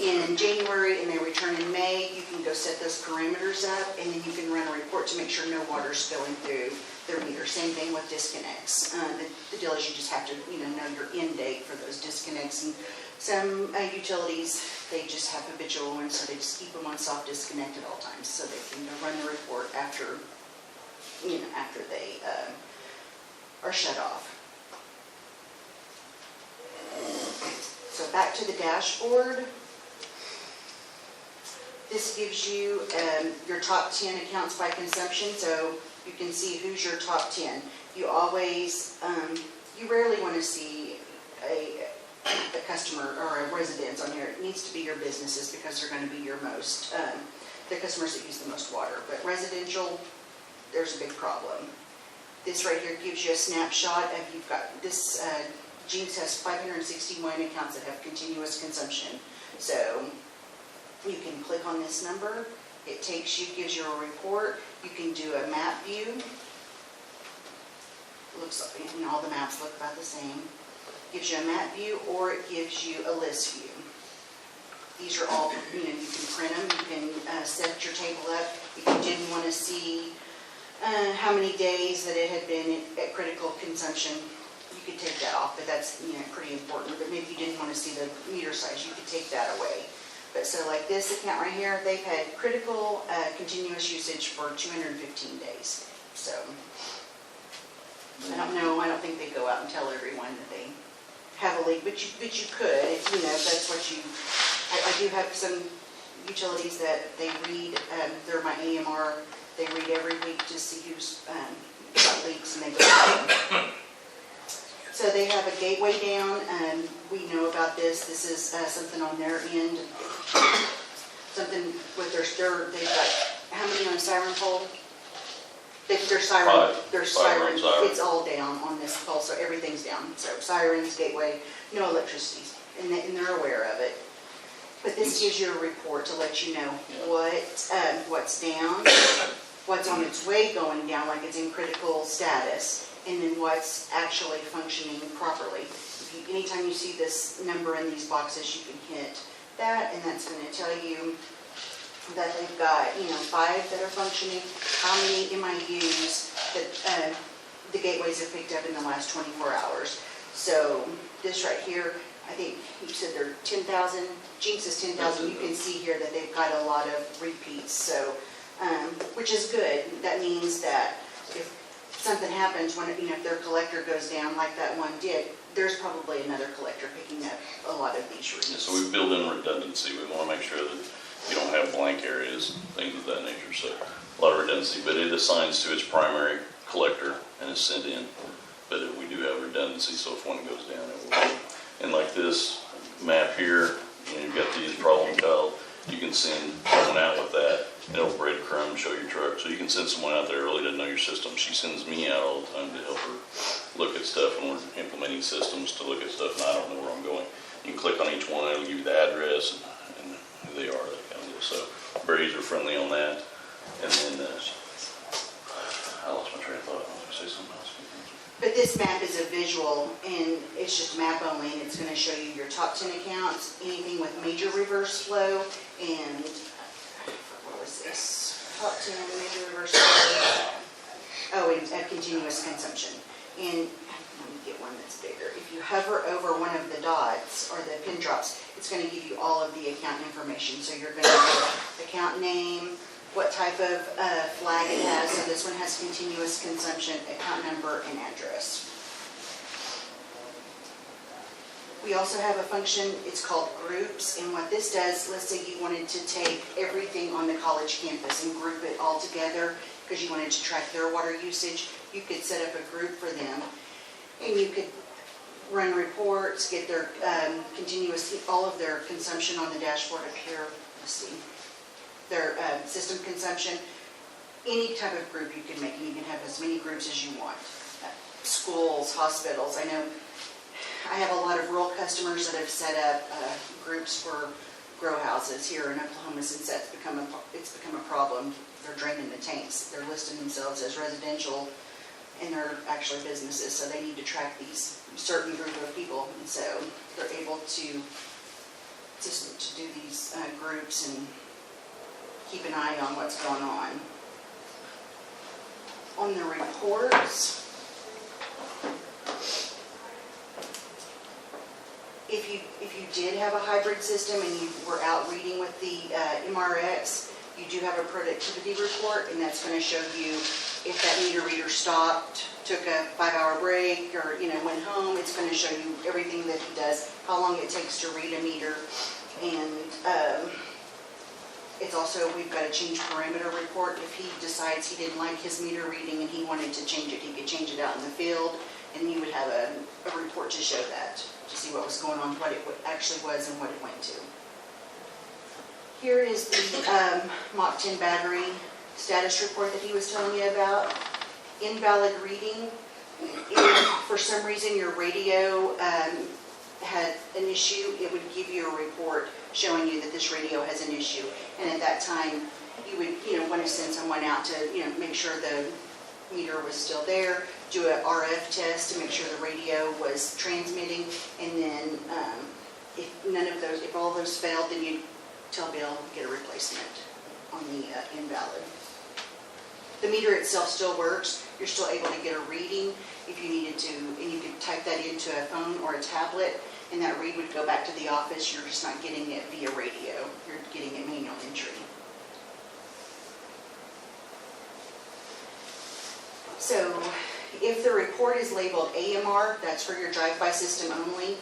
[SPEAKER 10] in January and they return in May, you can go set those parameters up, and then you can run a report to make sure no water's spilling through their meter. Same thing with disconnects. The deal is you just have to, know your end date for those disconnects. And some utilities, they just have habitual ones, so they just keep them on soft disconnect at all times, so they can run the report after, after they are shut off. So back to the dashboard. This gives you your top 10 accounts by consumption, so you can see who's your top 10. You always, you rarely want to see a customer or a residence on here. It needs to be your businesses because they're going to be your most, the customers that use the most water. But residential, there's a big problem. This right here gives you a snapshot of, you've got this, Jinx has 561 accounts that have continuous consumption. So you can click on this number. It takes you, gives you a report. You can do a map view. Looks like, all the maps look about the same. Gives you a map view, or it gives you a list view. These are all, you can print them. You can set your table up. If you didn't want to see how many days that it had been at critical consumption, you could take that off, but that's pretty important. But maybe you didn't want to see the meter size, you could take that away. But so like this account right here, they've had critical continuous usage for 215 days. So I don't know, I don't think they go out and tell everyone that they have a leak, but you could, if if that's what you, I do have some utilities that they read, they're my AMR, they read every week to see who's got leaks, and they go down. So they have a gateway down, and we know about this. This is something on their end, something with they've got, how many on a siren pole? Their siren, it's all down on this pole, so everything's down. So sirens, gateway, no electricity, and they're aware of it. But this gives you a report to let you know what's down, what's on its way going down, like it's in critical status, and then what's actually functioning properly. Anytime you see this number in these boxes, you can hit that, and that's going to tell you that they've got, 5 that are functioning, how many MIUs that the gateways have picked up in the last 24 hours. So this right here, I think you said they're 10,000, Jinx is 10,000. You can see here that they've got a lot of repeats, so, which is good. That means that if something happens, when if their collector goes down like that one did, there's probably another collector picking up a lot of these repeats.
[SPEAKER 4] Yeah, so we build in redundancy. We want to make sure that you don't have blank areas, things of that nature. So a lot of redundancy, but it assigns to its primary collector and is sent in. But we do have redundancy, so if one goes down, it will. And like this map here, you've got these problem child, you can send someone out with that, and it'll breadcrumb, show your truck. So you can send someone out there early to know your system. She sends me out all the time to help her look at stuff, and we're implementing systems to look at stuff, and I don't know where I'm going. You can click on each one, it'll give you the address and who they are, that kind of deal. So very user-friendly on that. And then, I lost my train of thought. I was going to say something else.
[SPEAKER 10] But this map is a visual, and it's just map only, and it's going to show you your top 10 accounts, anything with major reverse flow, and what was this? Top 10 major reverse flow. Oh, and continuous consumption. And let me get one that's bigger. If you hover over one of the dots or the pin drops, it's going to give you all of the account information. So you're going to get account name, what type of flag it has. So this one has continuous consumption, account number, and address. We also have a function, it's called groups, and what this does, let's say you wanted to take everything on the college campus and group it all together because you wanted to track their water usage, you could set up a group for them, and you could run reports, get their all of their consumption on the dashboard up here. Let's see. Their system consumption, any type of group you can make, and you can have as many groups as you want. schools, hospitals. I know I have a lot of rural customers that have set up groups for grow houses here in Oklahoma since it's become a problem. They're draining the tanks. They're listing themselves as residential and they're actually businesses, so they need to track these certain group of people. And so they're able to do these groups and keep an eye on what's going on. On the reports, if you did have a hybrid system and you were out reading with the MRX, you do have a productivity report, and that's going to show you if that meter reader stopped, took a 5-hour break, or went home. It's going to show you everything that he does, how long it takes to read a meter, and it's also, we've got a change parameter report. If he decides he didn't like his meter reading and he wanted to change it, he could change it out in the field, and you would have a report to show that, to see what was going on, what it actually was, and what it went to. Here is the Mach 10 battery status report that he was telling you about. Invalid reading. If for some reason your radio had an issue, it would give you a report showing you that this radio has an issue. And at that time, you would want to send someone out to make sure the meter was still there, do an RF test to make sure the radio was transmitting, and then if all those failed, then you'd tell Bill to get a replacement on the invalid. The meter itself still works. You're still able to get a reading if you needed to, and you could type that into a phone or a tablet, and that read would go back to the office. You're just not getting it via radio. You're getting it manual entry. So if the report is labeled AMR, that's for your drive-by system only,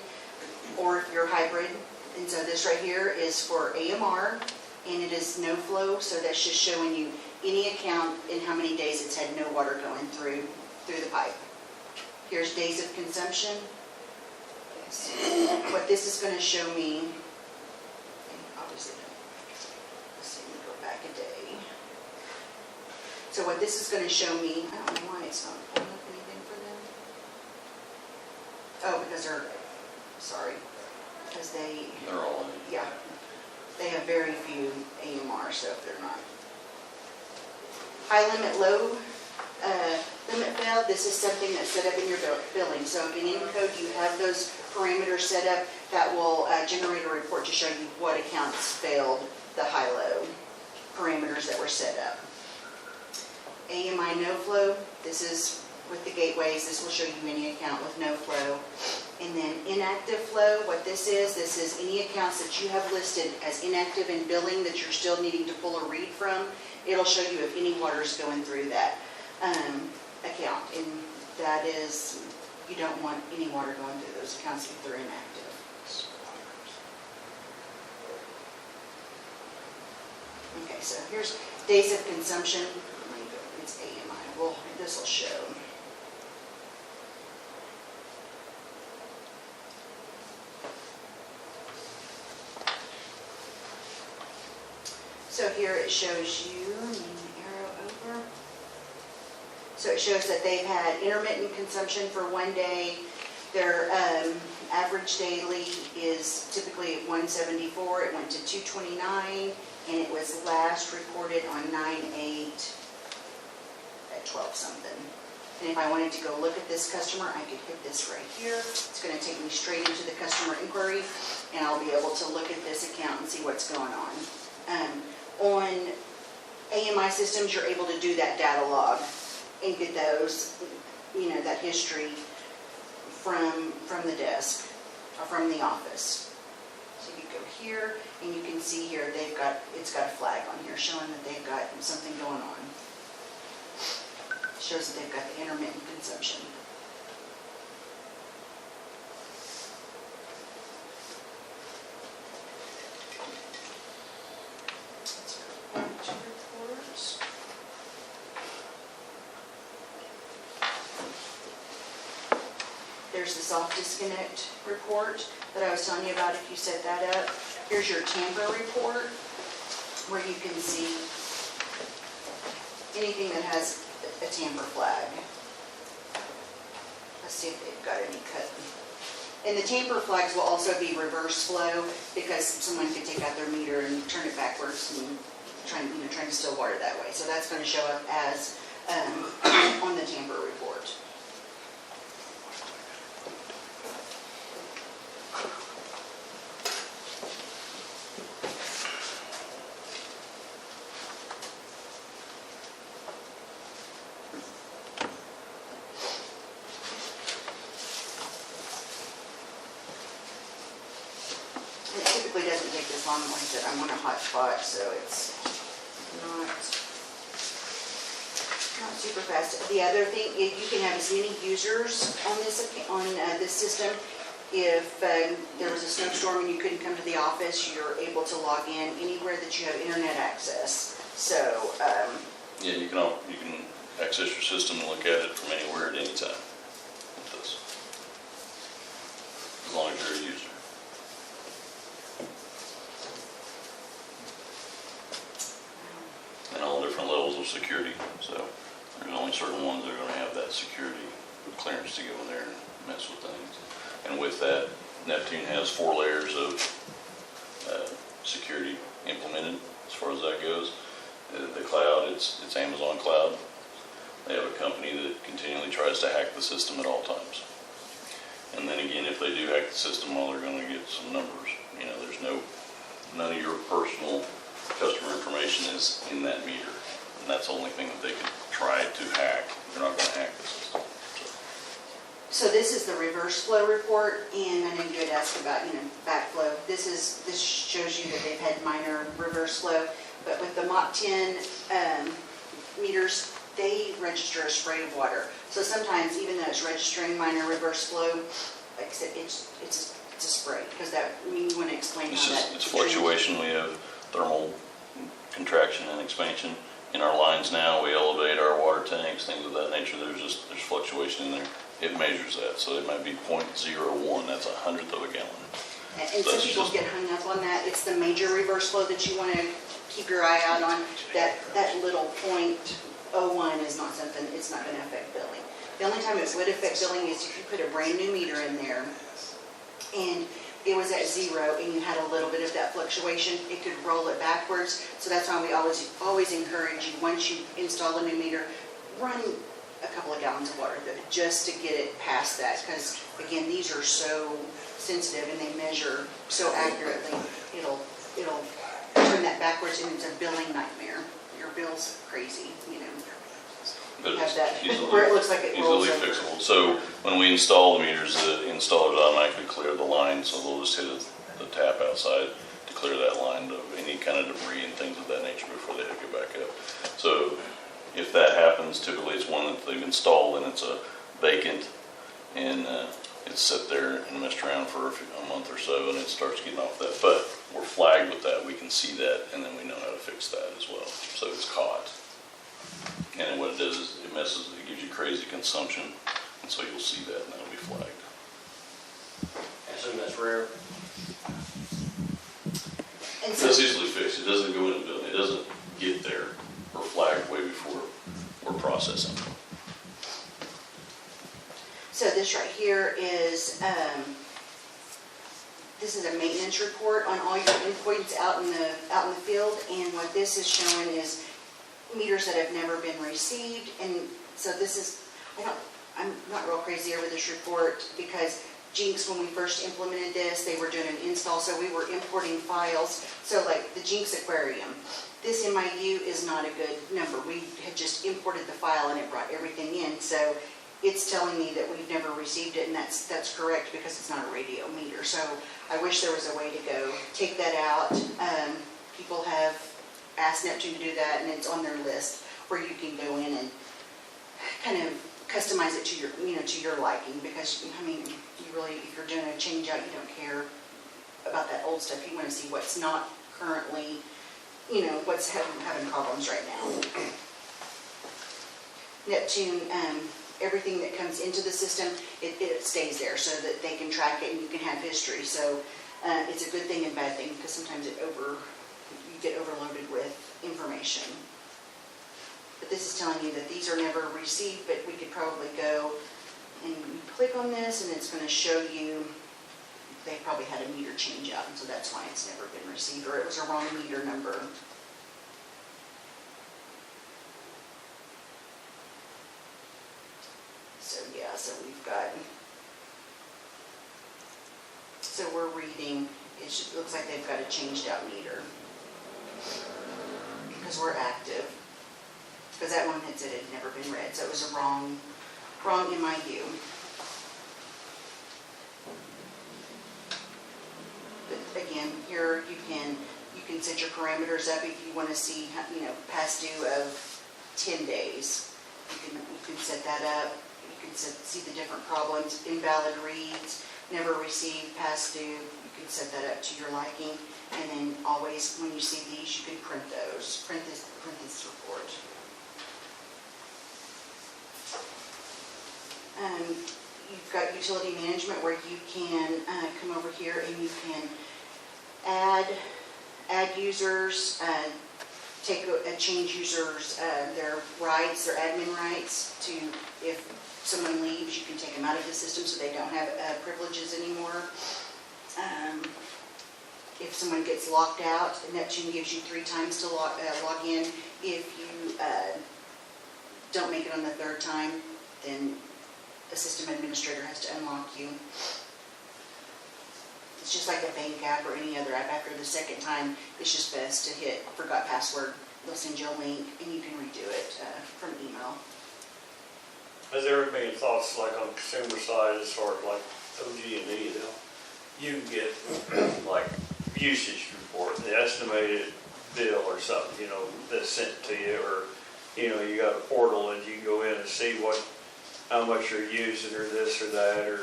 [SPEAKER 10] or if you're hybrid. And so this right here is for AMR, and it is no flow, so that's just showing you any account and how many days it's had no water going through the pipe. Here's days of consumption. What this is going to show me, obviously, let's see, let me go back a day. So what this is going to show me, I don't know why it's not pulling up anything for them. Oh, because
[SPEAKER 4] They're all in.
[SPEAKER 10] yeah, they have very few AMR, so if they're not. High limit, low limit failed, this is something that's set up in your billing. So if in Encode you have those parameters set up, that will generate a report to show you what accounts failed the high-low parameters that were set up. AMI no flow, this is with the gateways, this will show you any account with no flow. And then inactive flow, what this is any accounts that you have listed as inactive in billing that you're still needing to pull a read from. It'll show you if any water is going through that account. And that is, you don't want any water going through those accounts if they're inactive. Okay, so here's days of consumption. It's AMI. Well, this will show. So here it shows you, arrow over. So it shows that they've had intermittent consumption for 1 day. Their average daily is typically at 174. It went to 229, and it was last reported on 9/8 at 12 something. And if I wanted to go look at this customer, I could hit this right here. It's going to take me straight into the customer inquiry, and I'll be able to look at this account and see what's going on. On AMI systems, you're able to do that data log and get those, that history from the desk or from the office. So you go here and you can see here it's got a flag on here showing that they've got something going on. It shows that they've got the intermittent consumption. There's the soft disconnect report that I was telling you about if you set that up. Here's your tamper report where you can see anything that has a tamper flag. Let's see if they've got any cut. And the tamper flags will also be reverse flow because someone could take out their meter and turn it backwards and trying to steal water that way. So that's going to show up as on the tamper report. It typically doesn't take this long. Like I said, I'm on a hot spot, so it's not super fast. The other thing, if you can have as many users on this system. If there was a snowstorm and you couldn't come to the office, you're able to log in anywhere that you have internet access. So
[SPEAKER 4] Yeah, you can access your system and look at it from anywhere at any time with this, as long as you're a user. And all different levels of security. So there's only certain ones that are going to have that security clearance to go in there and mess with things. And with that, Neptune has 4 layers of security implemented as far as that goes. The cloud, it's Amazon Cloud. They have a company that continually tries to hack the system at all times. And then again, if they do hack the system, well, they're going to get some numbers. You know, there's none of your personal customer information is in that meter. And that's the only thing that they can try to hack. They're not going to hack the system.
[SPEAKER 10] So this is the reverse flow report, and I know you had asked about, backflow. This shows you that they've had minor reverse flow, but with the Mach 10 meters, they register a spray of water. So sometimes, even though it's registering minor reverse flow, like I said, it's a spray, because you want to explain how that.
[SPEAKER 4] It's fluctuation. We have thermal contraction and expansion in our lines now. We elevate our water tanks, things of that nature. There's fluctuation in there. It measures that, so it might be 0.01. That's 100th of a gallon.
[SPEAKER 10] And some people get hung up on that. It's the major reverse flow that you want to keep your eye out on. That little 0.01 is not something. It's not going to affect billing. The only time it would affect billing is if you put a brand new meter in there, and it was at 0, and you had a little bit of that fluctuation. It could roll it backwards. So that's why we always encourage you, once you install a new meter, run a couple of gallons of water just to get it past that, because again, these are so sensitive and they measure so accurately. It'll turn that backwards, and it's a billing nightmare. Your bill's crazy,
[SPEAKER 4] But
[SPEAKER 10] You have that
[SPEAKER 4] easily,
[SPEAKER 10] where it looks like it rolls
[SPEAKER 4] easily
[SPEAKER 10] over.
[SPEAKER 4] fixable. So when we install the meters, the installers automatically clear the line, so they'll just hit the tap outside to clear that line of any kind of debris and things of that nature before they hook it back up. So if that happens, typically it's one that they've installed and it's a vacant, and it's sit there and messed around for a month or so, and it starts getting off that. But we're flagged with that. We can see that, and then we know how to fix that as well. So it's caught. And what it does is it gives you crazy consumption, and so you'll see that, and that'll be flagged.
[SPEAKER 9] I assume that's rare.
[SPEAKER 10] And so,
[SPEAKER 4] It's easily fixed. It doesn't go in the building. It doesn't get there or flagged way before we're processing.
[SPEAKER 10] so this right here is this is a maintenance report on all your endpoints out in the field, and what this is showing is meters that have never been received. And so this is, I'm not real crazy over this report, because Jinx, when we first implemented this, they were doing an install, so we were importing files. So like the Jinx aquarium, this MIU is not a good number. We had just imported the file and it brought everything in. So it's telling me that we've never received it, and that's correct, because it's not a radio meter. So I wish there was a way to go take that out. People have asked Neptune to do that, and it's on their list where you can go in and kind of customize it to your liking, because you really, if you're doing a change out, you don't care about that old stuff. You want to see what's not currently, what's having problems right now. Neptune, everything that comes into the system, it stays there so that they can track it and you can have history. So it's a good thing and bad thing, because sometimes you get overloaded with information. But this is telling you that these are never received, but we could probably go And you click on this and it's gonna show you, they probably had a meter change out, and so that's why it's never been received, or it was a wrong meter number. So yeah, so we've got, so we're reading, it looks like they've got a changed out meter. Because we're active. Because that one had said it had never been read, so it was a wrong MIU. But again, here you can set your parameters up if you want to see, past due of 10 days. You can set that up. You can see the different problems, invalid reads, never received, past due. You can set that up to your liking. And then always, when you see these, you can print those. Print this report. You've got utility management where you can come over here and you can add users, change users, their rights, their admin rights to, if someone leaves, you can take them out of the system so they don't have privileges anymore. If someone gets locked out, Neptune gives you 3 times to log in. If you don't make it on the 3rd time, then a system administrator has to unlock you. It's just like a bank app or any other app. After the 2nd time, it's just best to hit forgot password. They'll send you a link and you can redo it from email.
[SPEAKER 7] Has there ever been thoughts like on the consumer side as far as like OG&E, you can get like usage report, the estimated bill or something, that's sent to you, or, you got a portal and you can go in and see how much you're using or this or that, or...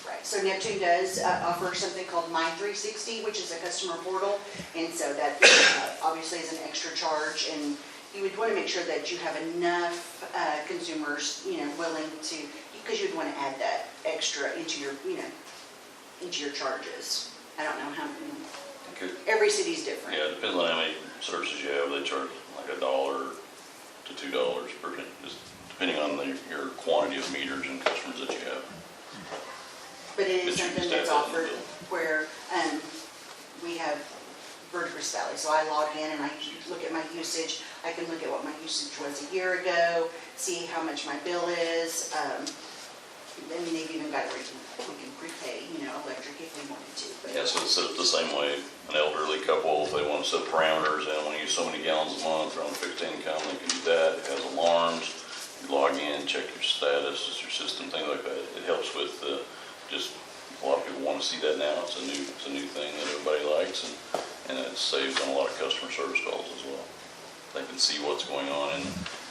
[SPEAKER 10] Right, so Neptune does offer something called My360, which is a customer portal, and so that obviously is an extra charge, and you would want to make sure that you have enough consumers, willing to, because you'd want to add that extra into your charges. I don't know how many.
[SPEAKER 4] Okay.
[SPEAKER 10] Every city's different.
[SPEAKER 4] Yeah, it depends on how many services you have. They charge like $1 to $2 per, just depending on your quantity of meters and customers that you have.
[SPEAKER 10] But it is
[SPEAKER 4] But you
[SPEAKER 10] something
[SPEAKER 4] just
[SPEAKER 10] that's
[SPEAKER 4] add that in the
[SPEAKER 10] offered
[SPEAKER 4] bill.
[SPEAKER 10] where we have Verdigris Valley. So I log in and I look at my usage. I can look at what my usage was a year ago, see how much my bill is. They've even got we can prepay, electric if we wanted to. But
[SPEAKER 4] Yeah, so it's set up the same way. An elderly couple, if they want to set parameters and want to use so many gallons a month or on fixed income, they can do that. It has alarms. You log in, check your status, your system, things like that. It helps with just a lot of people want to see that now. It's a new thing that everybody likes, and it saves on a lot of customer service calls as well. They can see what's going on,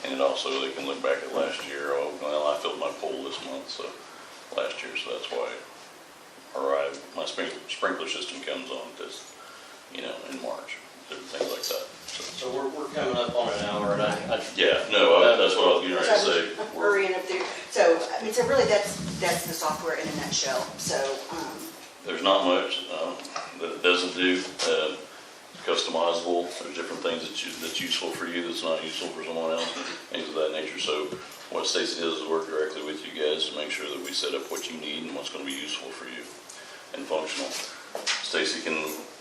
[SPEAKER 4] and it also, they can look back at last year. Oh, well, I filled my pool this month, so last year, so that's why. Or my sprinkler system comes on this, in March, things like that.
[SPEAKER 1] So we're coming up on an hour, and
[SPEAKER 4] Yeah, that's what I was getting ready to say.
[SPEAKER 10] hurrying up there. So really that's the software in a nutshell. So
[SPEAKER 4] There's not much that it doesn't do. Customizable. There's different things that's useful for you that's not useful for someone else, things of that nature. So what Stacy does is work directly with you guys to make sure that we set up what you need and what's going to be useful for you and functional. Stacy can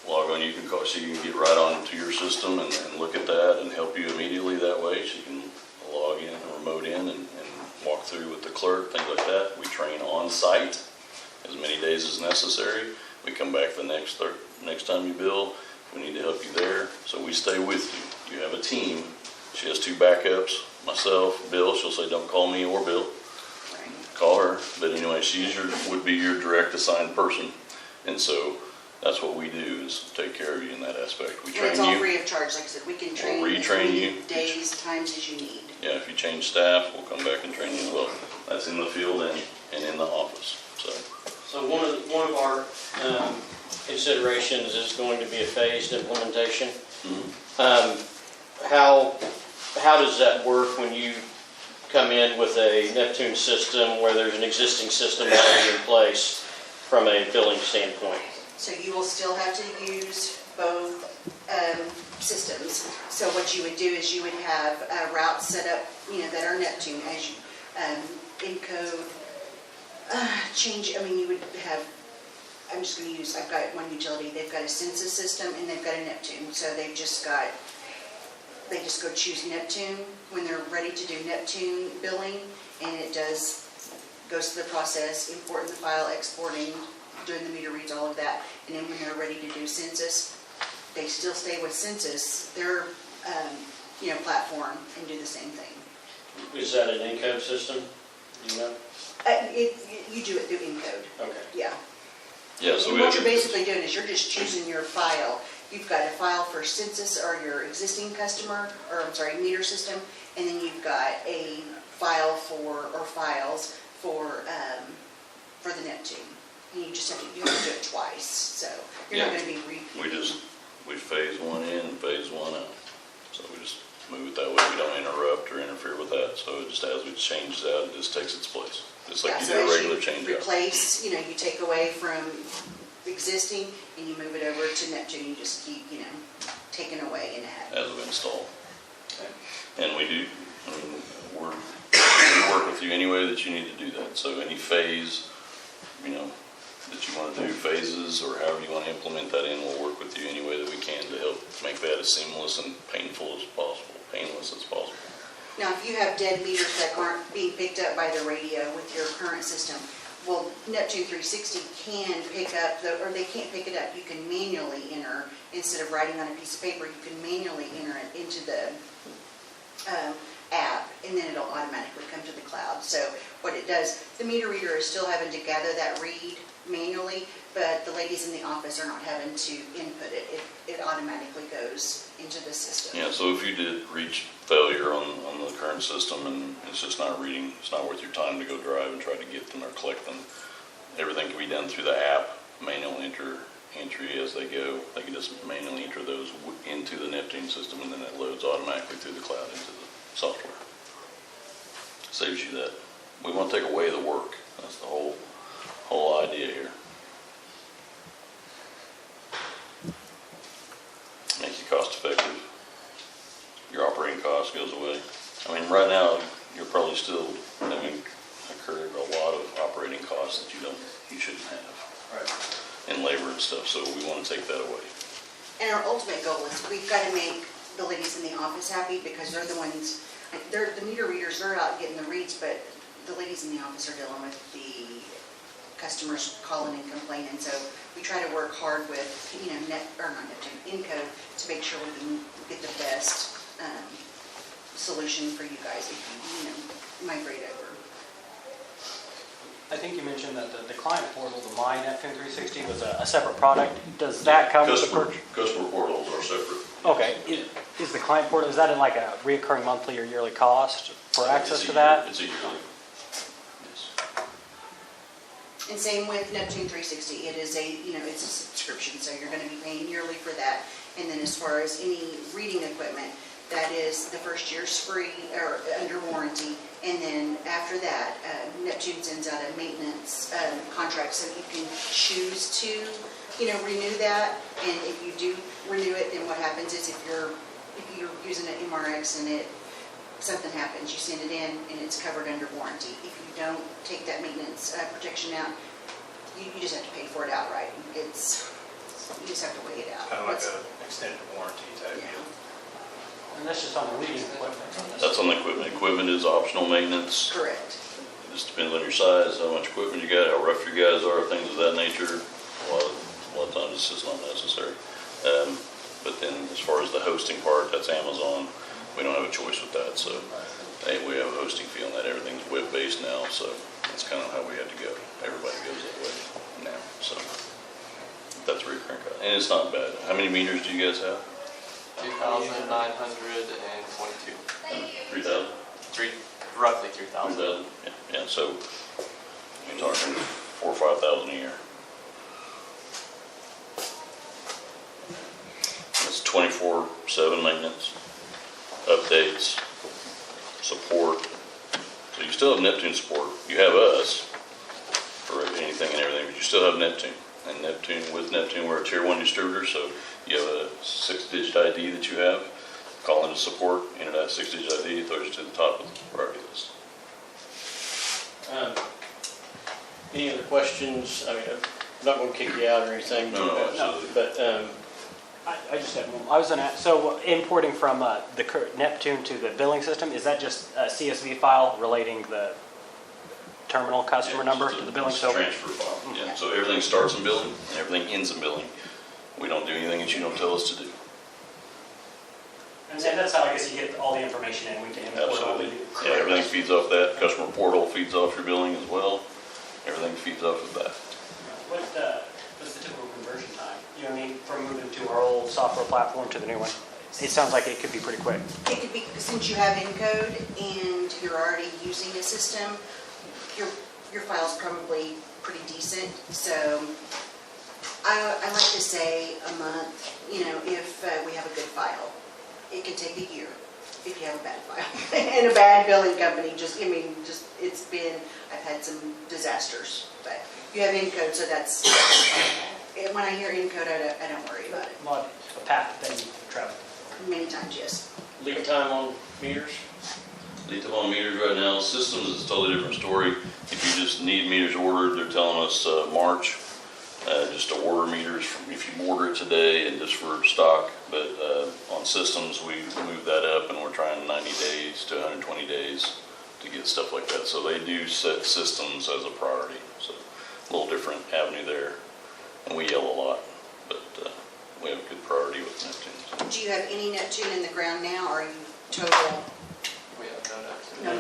[SPEAKER 4] log on. She can get right on to your system and look at that and help you immediately that way. She can log in and remote in and walk through with the clerk, things like that. We train on site as many days as necessary. We come back the next time you bill. We need to help you there, so we stay with you. You have a team. She has 2 backups, myself, Bill. She'll say, don't call me or Bill. Call her. But anyway, would be your direct assigned person. And so that's what we do, is take care of you in that aspect. We train you.
[SPEAKER 10] It's all free of charge. Like I said, we can train you as many days, times as you need.
[SPEAKER 4] Yeah, if you change staff, we'll come back and train you as well. That's in the field and in the office.
[SPEAKER 1] So one of our considerations is going to be a phased implementation.
[SPEAKER 4] Mm-hmm.
[SPEAKER 1] How does that work when you come in with a Neptune system where there's an existing system already in place from a billing standpoint?
[SPEAKER 10] So you will still have to use both systems. So what you would do is you would have routes set up, that are Neptune as you encode change, I mean, you would have, I'm just gonna use, I've got one utility, they've got a census system and they've got a Neptune. So they just go choose Neptune when they're ready to do Neptune billing, and it goes through the process, importing the file, exporting, doing the meter reads, all of that. And then when they're ready to do census, they still stay with census, their, platform, and do the same thing.
[SPEAKER 1] Is that an encode system? Do you know?
[SPEAKER 10] You do it through Encode,
[SPEAKER 1] Okay.
[SPEAKER 10] yeah.
[SPEAKER 4] Yeah, so
[SPEAKER 10] And
[SPEAKER 4] we
[SPEAKER 10] what
[SPEAKER 4] have
[SPEAKER 10] you're
[SPEAKER 4] to,
[SPEAKER 10] basically doing is you're just choosing your file. You've got a file for census or your existing customer, meter system, and then you've got a file or files for the Neptune. And you just have to do it twice, so you're not
[SPEAKER 4] Yeah.
[SPEAKER 10] going to be repeating.
[SPEAKER 4] we phase one in and phase one out. So we just move it that way. We don't interrupt or interfere with that. So it just, as we change it out, it just takes its place. Just like
[SPEAKER 10] Yeah,
[SPEAKER 4] you
[SPEAKER 10] so
[SPEAKER 4] do a
[SPEAKER 10] as
[SPEAKER 4] regular
[SPEAKER 10] you
[SPEAKER 4] change out.
[SPEAKER 10] replace, you take away from existing and you move it over to Neptune. You just keep, taking away and add.
[SPEAKER 4] As of install. And we do, we work with you any way that you need to do that. So any phase, that you want to do, phases, or however you want to implement that in, we'll work with you any way that we can to help make that as seamless and painless as possible.
[SPEAKER 10] Now, if you have dead meters that aren't being picked up by the radio with your current system, well, Neptune 360 can pick up, or they can't pick it up. You can manually enter, instead of writing on a piece of paper, you can manually enter it into the app, and then it'll automatically come to the cloud. So what it does, the meter reader is still having to gather that read manually, but the ladies in the office are not having to input it. It automatically goes into the system.
[SPEAKER 4] Yeah, so if you did reach failure on the current system and it's just not reading, it's not worth your time to go drive and try to get them or collect them. Everything can be done through the app, manual entry as they go. They can just manually enter those into the Neptune system, and then it loads automatically through the cloud into the software. Saves you that. We want to take away the work. That's the whole idea here. Make you cost effective. Your operating cost goes away. I mean, right now, you're probably still incurring a lot of operating costs that you shouldn't have.
[SPEAKER 3] Right.
[SPEAKER 4] In labor and stuff, so we want to take that away.
[SPEAKER 10] And our ultimate goal is we've got to make the ladies in the office happy, because they're the ones, the meter readers, they're out getting the reads, but the ladies in the office are dealing with the customers calling and complaining. So we try to work hard with, Encode to make sure we can get the best solution for you guys if you migrate over.
[SPEAKER 5] I think you mentioned that the client portal, the My Neptune 360, was a separate product. Does that come with the purchase?
[SPEAKER 4] Customer portals are separate.
[SPEAKER 5] Okay. Is the client portal, is that in like a reoccurring monthly or yearly cost for access to that?
[SPEAKER 4] It's a yearly. Yes.
[SPEAKER 10] And same with Neptune 360, it is it's a subscription, so you're going to be paying yearly for that. And then as far as any reading equipment, that is the first year's free or under warranty. And then after that, Neptune sends out a maintenance contract, so you can choose to, renew that. And if you do renew it, then what happens is if you're using an MRX and something happens, you send it in and it's covered under warranty. If you don't take that maintenance protection out, you just have to pay for it outright. You just have to weigh it out.
[SPEAKER 3] Kind of like an extended warranty type
[SPEAKER 10] Yeah.
[SPEAKER 3] deal.
[SPEAKER 5] And that's just on the reading equipment.
[SPEAKER 4] That's on the equipment. Equipment is optional maintenance.
[SPEAKER 10] Correct.
[SPEAKER 4] It just depends on your size, how much equipment you got, how rough your guys are, things of that nature. A lot of times it's just not necessary. But then as far as the hosting part, that's Amazon. We don't have a choice with that. So we have a hosting fee on that. Everything's web-based now, so that's kind of how we had to go. Everybody goes that way now. So that's recurring cost. And it's not bad. How many meters do you guys have?
[SPEAKER 6] 2,922.
[SPEAKER 4] 3,000?
[SPEAKER 6] Roughly 3,000.
[SPEAKER 4] 3,000? Yeah, so you're talking 4,000 or 5,000 a year. It's 24/7 maintenance, updates, support. So you still have Neptune support. You have us for anything and everything, but you still have Neptune. And with Neptune, we're a tier 1 distributor, so you have a 6-digit ID that you have. Call into support, enter that 6-digit ID, throws you to the top of the priority list.
[SPEAKER 1] Any other questions? I mean, I'm not gonna kick you out or anything.
[SPEAKER 4] No, absolutely.
[SPEAKER 1] But,
[SPEAKER 5] I just have one. I was gonna, so importing from the Neptune to the billing system, is that just a CSV file relating the terminal customer
[SPEAKER 4] Yeah,
[SPEAKER 5] number
[SPEAKER 4] just
[SPEAKER 5] to
[SPEAKER 4] a-
[SPEAKER 5] the billing?
[SPEAKER 4] just a
[SPEAKER 5] So
[SPEAKER 4] transfer file, yeah. So everything starts in billing and everything ends in billing. We don't do anything that you don't tell us to do.
[SPEAKER 5] And that's how I guess you get all the information in. We can import all the.
[SPEAKER 4] Absolutely. Yeah, everything feeds off that. Customer portal feeds off your billing as well. Everything feeds off of that.
[SPEAKER 5] What's the typical conversion time? You know what I mean, from moving to our old software platform to the new one? It sounds like it could be pretty quick.
[SPEAKER 10] It could be, since you have Encode and you're already using a system, your file's probably pretty decent. So I like to say a month, you know, if we have a good file. It could take a year if you have a bad file. And a bad billing company, I've had some disasters. But you have Encode, so that's, when I hear Encode, I don't worry about it.
[SPEAKER 5] A path that you travel.
[SPEAKER 10] Many times, yes.
[SPEAKER 1] lead time on meters?
[SPEAKER 4] Lead time on meters right now, systems is a totally different story. If you just need meters ordered, they're telling us March, just to order meters if you order it today and just for stock. But on systems, we move that up and we're trying 90 days to 120 days to get stuff like that. So they do set systems as a priority. So a little different avenue there. And we yell a lot, but we have a good priority with Neptune.
[SPEAKER 10] Do you have any Neptune in the ground now, or are you total?
[SPEAKER 6] We have no Neptune.
[SPEAKER 10] No.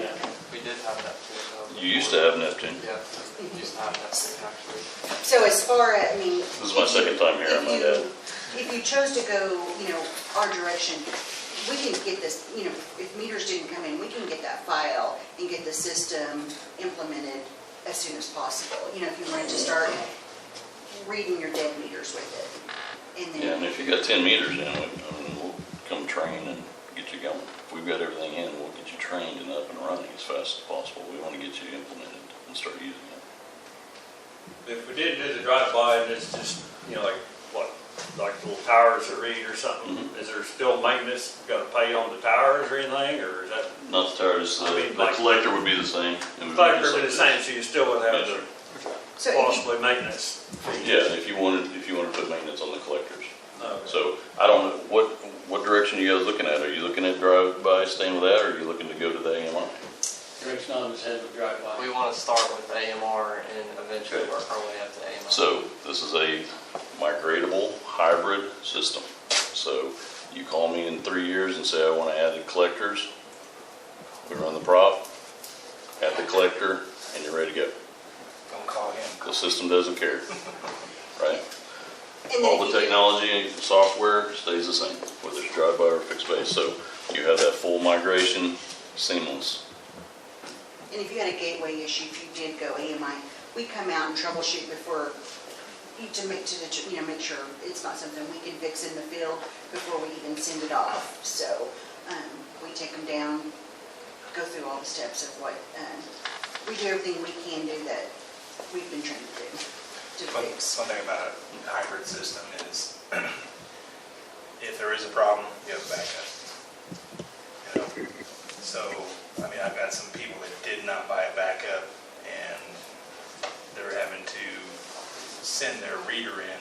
[SPEAKER 6] We did have Neptune though.
[SPEAKER 4] You used to have Neptune.
[SPEAKER 6] Yeah, we used to have Neptune actually.
[SPEAKER 10] So as far as, I mean.
[SPEAKER 4] This is my second time here, I might add.
[SPEAKER 10] If you chose to go, you know, our direction, we can get this, you know, if meters didn't come in, we can get that file and get the system implemented as soon as possible. You know, if you wanted to start reading your dead meters with it. And then.
[SPEAKER 4] Yeah, and if you got 10 meters in, we'll come train and get you going. If we've got everything in, we'll get you trained and up and running as fast as possible. We want to get you implemented and start using it.
[SPEAKER 7] If we didn't do the drive-by and it's just, you know, like little towers that read or something, is there still maintenance got to pay on the towers or anything, or is that?
[SPEAKER 4] Not the towers,
[SPEAKER 7] I mean,
[SPEAKER 4] the
[SPEAKER 7] like-
[SPEAKER 4] collector would be the same. It would be
[SPEAKER 7] Collector
[SPEAKER 4] just
[SPEAKER 7] would be
[SPEAKER 4] like
[SPEAKER 7] the
[SPEAKER 4] this.
[SPEAKER 7] same, so you still would have
[SPEAKER 4] Yes,
[SPEAKER 7] the
[SPEAKER 4] sir.
[SPEAKER 10] So if you-
[SPEAKER 7] possibly maintenance.
[SPEAKER 4] Yeah, if you wanted to put maintenance on the collectors.
[SPEAKER 7] No.
[SPEAKER 4] So I don't know, what direction you guys looking at? Are you looking at drive-by, staying with that, or are you looking to go to the AMI?
[SPEAKER 1] Greg's nodding his head with drive-by.
[SPEAKER 6] We want to start with AMR and eventually
[SPEAKER 4] Okay.
[SPEAKER 6] work our way up to AMI.
[SPEAKER 4] So this is a migratable hybrid system. So you call me in 3 years and say, I want to add the collectors. We run the prop, add the collector, and you're ready to go.
[SPEAKER 3] Don't call him.
[SPEAKER 4] The system doesn't care, right?
[SPEAKER 10] And then
[SPEAKER 4] All
[SPEAKER 10] if
[SPEAKER 4] the
[SPEAKER 10] you-
[SPEAKER 4] technology and software stays the same, whether it's drive-by or fixed base. So you have that full migration, seamless.
[SPEAKER 10] And if you had a gateway issue, if you did go AMI, we come out and troubleshoot before, make sure it's not something we can fix in the field before we even send it off. So we take them down, go through all the steps of what, we do everything we can do that we've been trained to do, to fix.
[SPEAKER 3] One thing about a hybrid system is if there is a problem, you have a backup. You know? So, I mean, I've got some people that did not buy a backup and they're having to send their reader in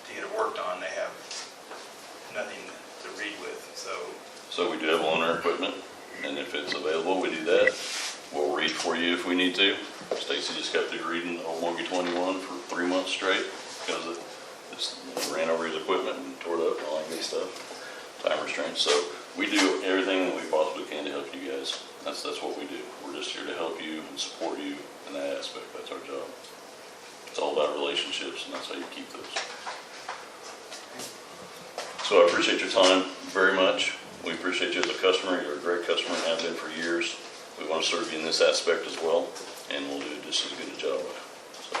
[SPEAKER 3] to get it worked on. They have nothing to read with,
[SPEAKER 4] So we do have loaner equipment, and if it's available, we do that. We'll read for you if we need to. Stacy just got through reading old Mogi 21 for 3 months straight because it just ran over his equipment and tore it up and all that good stuff. Time restraints. So we do everything that we possibly can to help you guys. That's what we do. We're just here to help you and support you in that aspect. That's our job. It's all about relationships, and that's how you keep those. So I appreciate your time very much. We appreciate you as a customer. You're a great customer and have been for years. We want to serve you in this aspect as well, and we'll do just as good a job. So,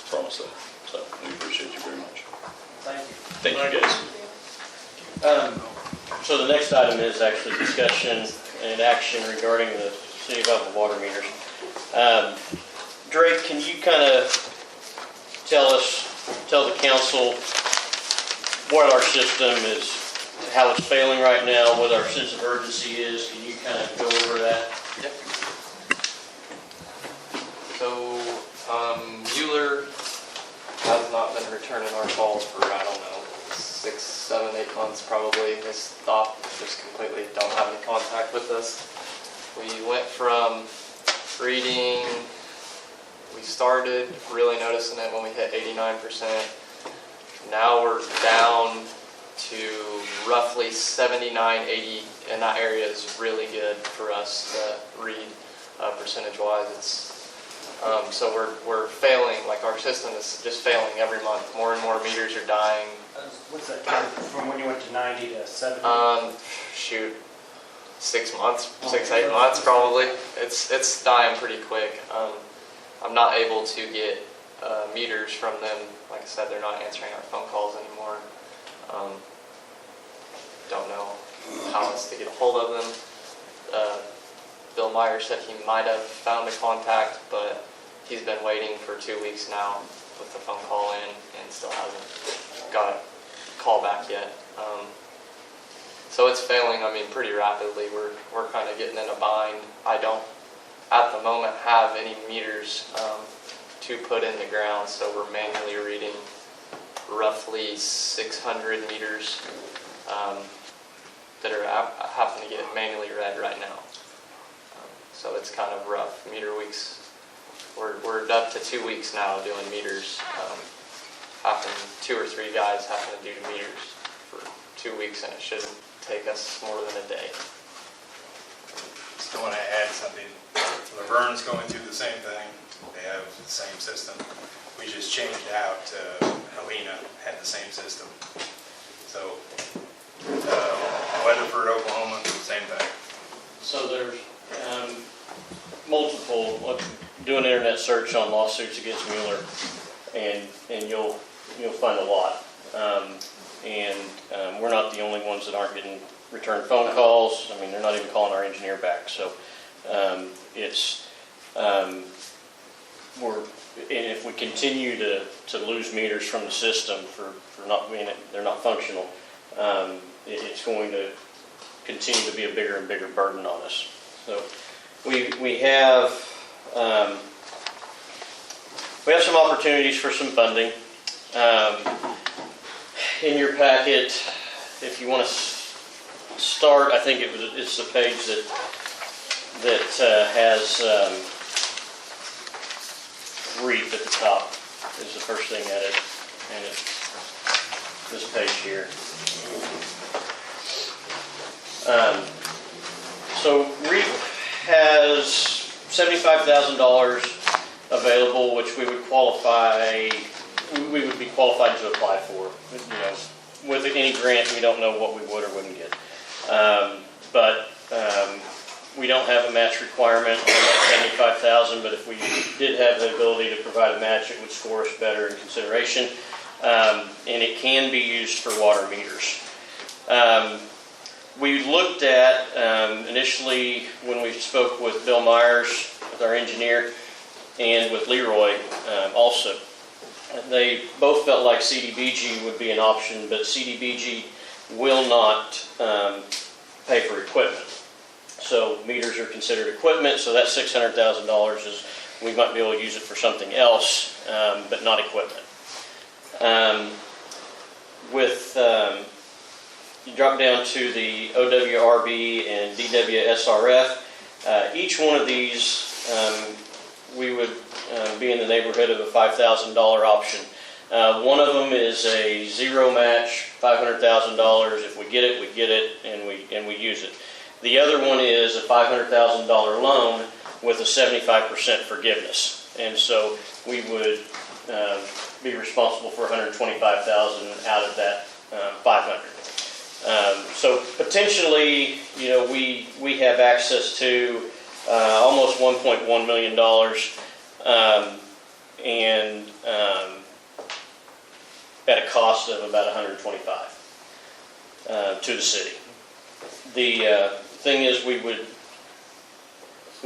[SPEAKER 4] promise that. So, we appreciate you very much.
[SPEAKER 5] Thank you.
[SPEAKER 4] Thank you, guys.
[SPEAKER 1] So the next item is actually discussion and action regarding the City of Alva water meters. Drake, can you kind of tell the council what our system is, how it's failing right now, what our sense of urgency is? Can you kind of go over that?
[SPEAKER 6] Yep. So Mueller has not been returning our calls for, I don't know, 6, 7, 8 months probably. They stopped, just completely don't have any contact with us. We went from reading, we started really noticing it when we hit 89%. Now we're down to roughly 79, 80, and that area is really good for us to read percentage-wise. It's so we're failing, like our system is just failing every month. More and more meters are dying.
[SPEAKER 5] What's that time from when you went to 90 to 70?
[SPEAKER 6] Shoot, 6 months, 6, 8 months probably. It's dying pretty quick. I'm not able to get meters from them. Like I said, they're not answering our phone calls anymore. Don't know how else to get a hold of them. Bill Meyer said he might have found a contact, but he's been waiting for 2 weeks now with the phone call in and still hasn't got a call back yet. So it's failing, I mean, pretty rapidly. We're kind of getting in a bind. I don't, at the moment, have any meters to put in the ground, so we're manually reading roughly 600 meters that are having to get manually read right now. So it's kind of rough. Meter weeks, we're up to 2 weeks now doing meters. 2 or 3 guys having to do meters for 2 weeks, and it shouldn't take us more than a day.
[SPEAKER 3] Still want to add something. Laverne's going through the same thing. They have the same system. We just changed out. Helena had the same system. So Weatherford, Oklahoma, same thing.
[SPEAKER 1] So there's multiple, do an internet search on lawsuits against Mueller, and you'll find a lot. We're not the only ones that aren't getting return phone calls. I mean, they're not even calling our engineer back. So and if we continue to lose meters from the system for not being, they're not functional, it's going to continue to be a bigger and bigger burden on us. So we have some opportunities for some funding. In your packet, if you want to start, I think it's the page that has REAP at the top is the first thing added, and it's this page here. So REAP has $75,000 available, which we would be qualified to apply for. With any grant, we don't know what we would or wouldn't get. But we don't have a match requirement on that $75,000, but if we did have the ability to provide a match, it would score us better in consideration. And it can be used for water meters. We looked at, initially when we spoke with Bill Myers, with our engineer, and with Leroy also, they both felt like CDBG would be an option, but CDBG will not pay for equipment. So meters are considered equipment, so that $600,000 is, we might be able to use it for something else, but not equipment. You drop down to the OWRB and DWSRF. Each one of these, we would be in the neighborhood of a $5,000 option. One of them is a zero match, $500,000. If we get it, and we use it. The other one is a $500,000 loan with a 75% forgiveness, and so we would be responsible for $125,000 out of that $500,000. So potentially, we have access to almost $1.1 million, and at a cost of about $125,000 to the city. The thing is, we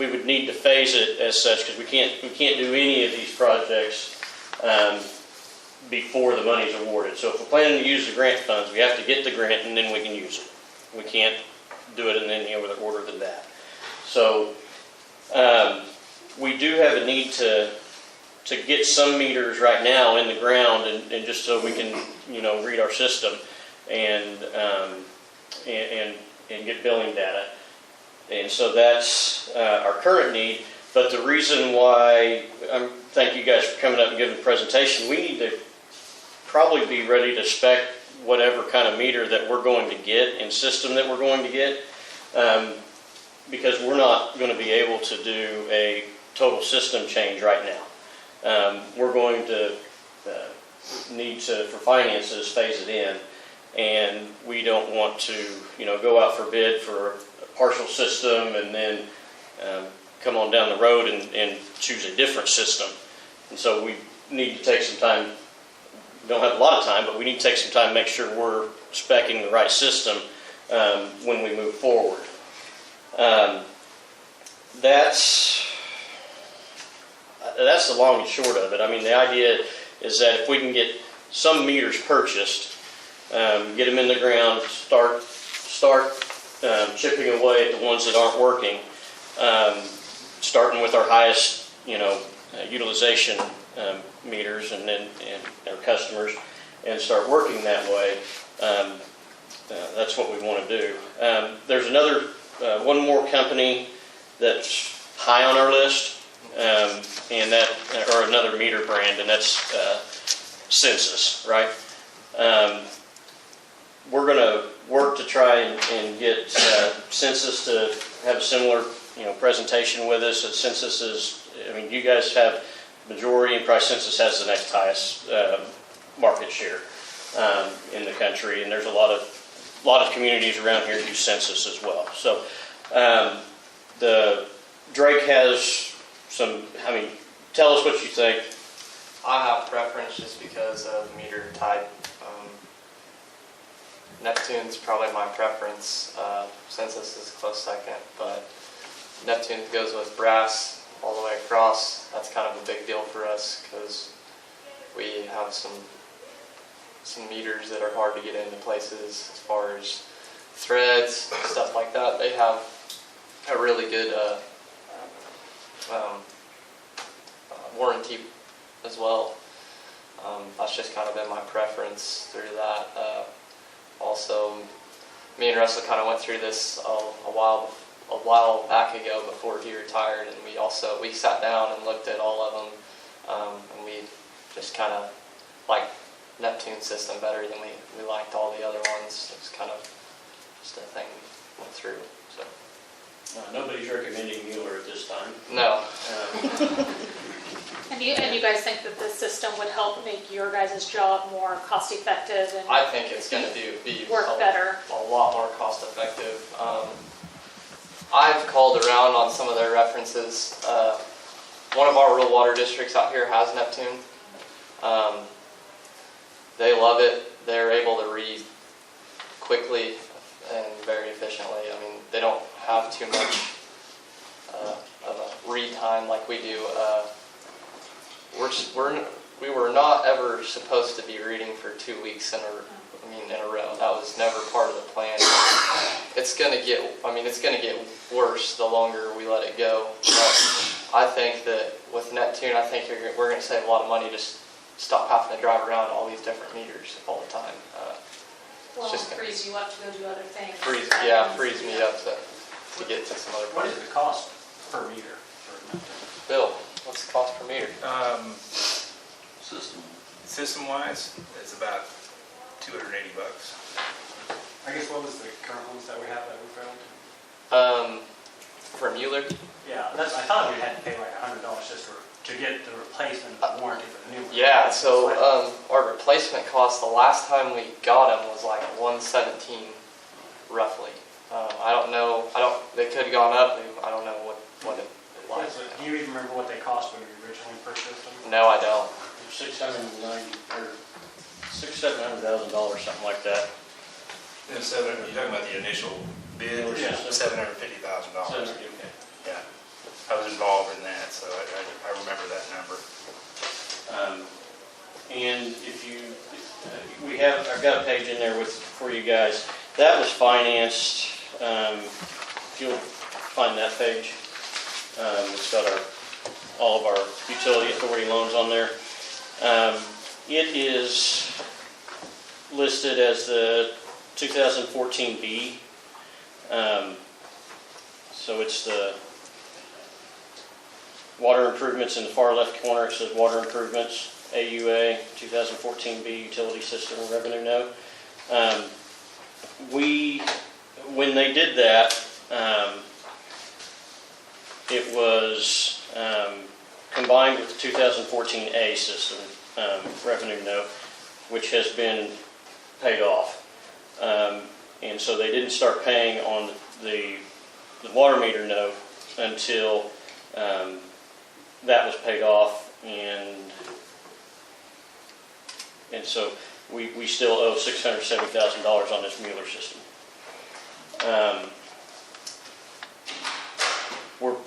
[SPEAKER 1] would need to phase it as such, because we can't do any of these projects before the money's awarded. So if we're planning to use the grant funds, we have to get the grant and then we can use it. We can't do it in any other order than that. So we do have a need to to get some meters right now in the ground, and just so we can, read our system and get billing data. And so that's our current need. But the reason why, thank you guys for coming up and giving the presentation, we need to probably be ready to spec whatever kind of meter that we're going to get and system that we're going to get, because we're not going to be able to do a total system change right now. We're going to need to, for finances, phase it in, and we don't want to, go out for bid for a partial system and then come on down the road and choose a different system. And so we need to take some time. Don't have a lot of time, but we need to take some time to make sure we're speccing the right system when we move forward. That's the long and short of it. I mean, the idea is that if we can get some meters purchased, get them in the ground, start chipping away at the ones that aren't working, starting with our highest, utilization meters and our customers, and start working that way. That's what we want to do. There's one more company that's high on our list, and that, or another meter brand, and that's Census, right? We're going to work to try and get Census to have a similar, presentation with us. Census is, you guys have majority, and probably Census has the next highest market share in the country, and there's a lot of communities around here use Census as well. So the Drake has some. Tell us what you think.
[SPEAKER 6] I have preference just because of meter type. Neptune's probably my preference. Census is a close second, but Neptune goes with brass all the way across. That's kind of a big deal for us because we have some meters that are hard to get into places as far as threads, stuff like that. They have a really good warranty as well. That's just kind of been my preference through that. Also, me and Russell kind of went through this a while back ago before he retired, and we sat down and looked at all of them, and we just kind of liked Neptune system better than we liked all the other ones. It was kind of just a thing we went through. So
[SPEAKER 1] Nobody's recommending Mueller at this time.
[SPEAKER 6] no.
[SPEAKER 11] And you guys think that this system would help make your guys' job more cost effective and
[SPEAKER 6] I think it's going to be
[SPEAKER 11] work better?
[SPEAKER 6] A lot more cost effective. I've called around on some of their references. One of our rural water districts out here has Neptune. They love it. They're able to read quickly and very efficiently. They don't have too much of a read time like we do. We were not ever supposed to be reading for 2 weeks in a row. That was never part of the plan. It's going to get worse the longer we let it go. But I think that with Neptune, we're going to save a lot of money. Just stop having to drive around all these different meters all the time.
[SPEAKER 11] Well, it frees you up to go do other things.
[SPEAKER 6] Frees me up to get to some other
[SPEAKER 5] What
[SPEAKER 6] places.
[SPEAKER 5] is the cost per meter for Neptune?
[SPEAKER 6] Bill, what's the cost per meter?
[SPEAKER 3] System-wise, it's about $280.
[SPEAKER 5] I guess what was the current ones that we have that we found?
[SPEAKER 6] For Mueller?
[SPEAKER 5] Yeah, I thought we had to pay like $100 just to get the replacement warranty for the new one.
[SPEAKER 6] Yeah, so our replacement cost the last time we got them was like $117 roughly. I don't know. They could have gone up. I don't know what it was.
[SPEAKER 5] Do you even remember what they cost when you originally purchased them?
[SPEAKER 6] No, I don't.
[SPEAKER 1] $690,000 or $700,000, something like that.
[SPEAKER 3] You're talking about the initial bid,
[SPEAKER 1] Yeah.
[SPEAKER 3] $750,000.
[SPEAKER 1] Okay.
[SPEAKER 3] Yeah, I was involved in that, so I remember that number.
[SPEAKER 1] And I've got a page in there for you guys. That was financed. If you'll find that page, it's got all of our utility authority loans on there. It is listed as the 2014B. So it's the water improvements in the far left corner. It says water improvements, AUA, 2014B utility system revenue note. When they did that, it was combined with the 2014A system revenue note, which has been paid off. And so they didn't start paying on the water meter note until that was paid off, and so we still owe $670,000 on this Mueller system. We're, of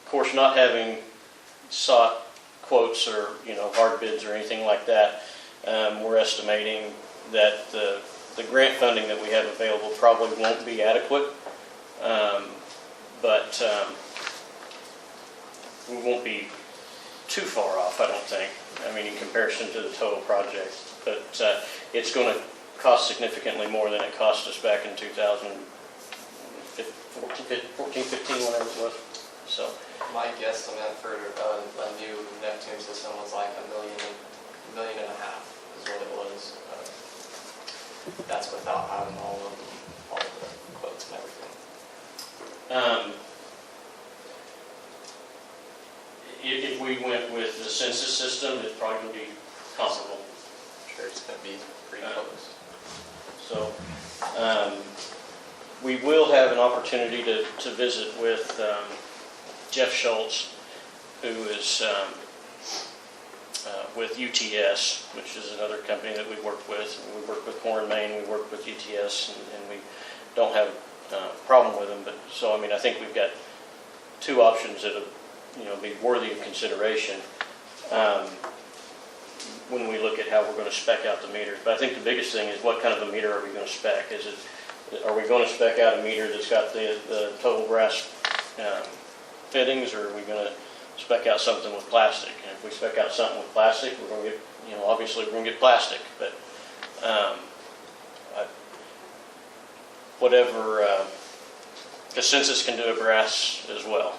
[SPEAKER 1] course, not having sought quotes or hard bids or anything like that. We're estimating that the grant funding that we have available probably won't be adequate, but we won't be too far off, I don't think. I mean, in comparison to the total project, but it's going to cost significantly more than it cost us back in 2014, 15, whatever it was. So
[SPEAKER 6] My guesstimate for a new Neptune system was like $1.5 million is what it was. That's without having all of the quotes and everything.
[SPEAKER 1] If we went with the census system, it'd probably be comparable.
[SPEAKER 6] I'm sure it's going to be pretty close.
[SPEAKER 1] So we will have an opportunity to visit with Jeff Schultz, who is with UTS, which is another company that we work with. We work with Core and Main, we work with UTS, and we don't have a problem with them. But so I mean, I think we've got two options that be worthy of consideration when we look at how we're going to spec out the meters. But I think the biggest thing is what kind of a meter are we going to spec? Are we going to spec out a meter that's got the total brass fittings, or are we going to spec out something with plastic? And if we spec out something with plastic, we're going to get, obviously we're going to get plastic, but whatever, the census can do a brass as well.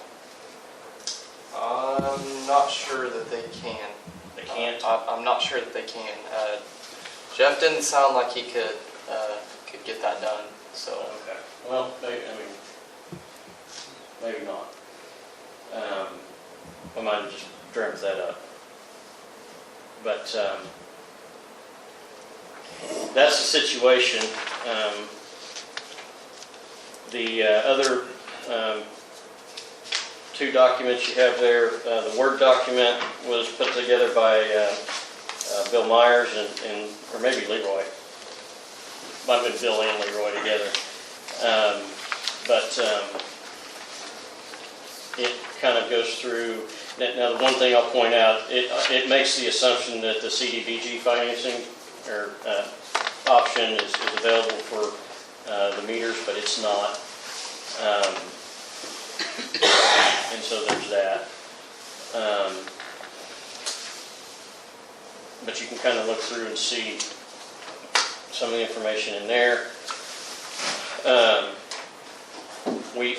[SPEAKER 6] I'm not sure that they can.
[SPEAKER 1] They can't?
[SPEAKER 6] I'm not sure that they can. Jeff didn't sound like he could get that done. So
[SPEAKER 1] Okay. Well, maybe not. I might have just dreamt that up. But that's the situation. The other two documents you have there, the Word document was put together by Bill Myers or maybe Leroy. Might have been Bill and Leroy together. But it kind of goes through. Now, the one thing I'll point out, it makes the assumption that the CDBG financing or option is available for the meters, but it's not. And so there's that. But you can kind of look through and see some of the information in there. I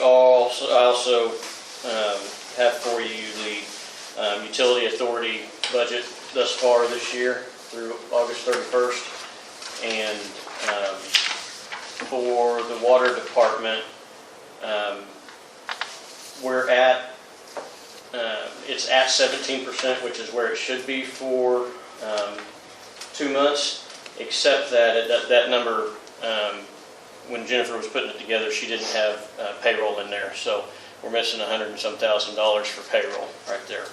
[SPEAKER 1] also have for you the utility authority budget thus far this year through August 31st. And for the water department, we're at, it's at 17%, which is where it should be for 2 months, except that that number, when Jennifer was putting it together, she didn't have payroll in there, so we're missing $100 and some thousand for payroll right there.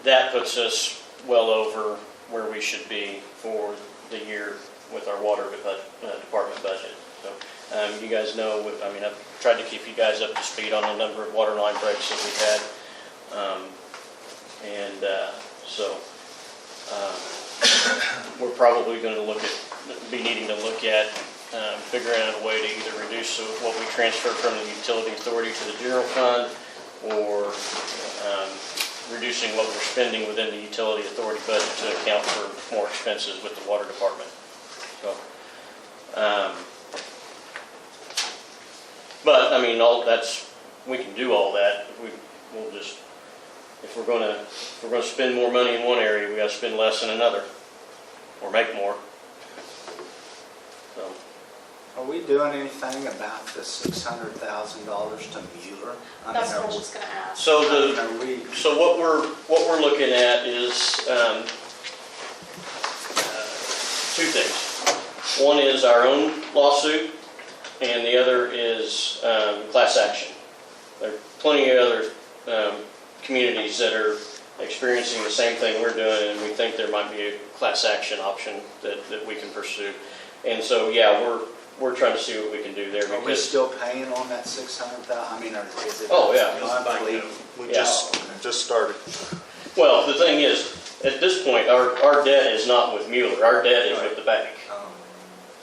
[SPEAKER 1] That puts us well over where we should be for the year with our water department budget. So you guys know, I've tried to keep you guys up to speed on the number of water line breaks that we've had. We're probably going to be needing to look at figuring out a way to either reduce what we transfer from the utility authority to the general fund, or reducing what we're spending within the utility authority budget to account for more expenses with the water department. So, but I mean, we can do all that. We'll just, if we're gonna spend more money in one area, we gotta spend less in another, or make more. So,
[SPEAKER 12] Are we doing anything about the $600,000 to Mueller?
[SPEAKER 11] That's what I was just gonna ask.
[SPEAKER 1] so
[SPEAKER 12] Are
[SPEAKER 1] what we're looking at is two things. One is our own lawsuit, and the other is class action. There are plenty of other communities that are experiencing the same thing we're doing, and we think there might be a class action option that we can pursue. And so, yeah, we're trying to see what we can do there.
[SPEAKER 12] we still paying on that $600,000? I mean, is it?
[SPEAKER 1] Oh, yeah.
[SPEAKER 12] Monthly?
[SPEAKER 8] We
[SPEAKER 1] Yeah.
[SPEAKER 8] just started.
[SPEAKER 1] Well, the thing is, at this point, our debt is not with Mueller. Our debt is with the bank.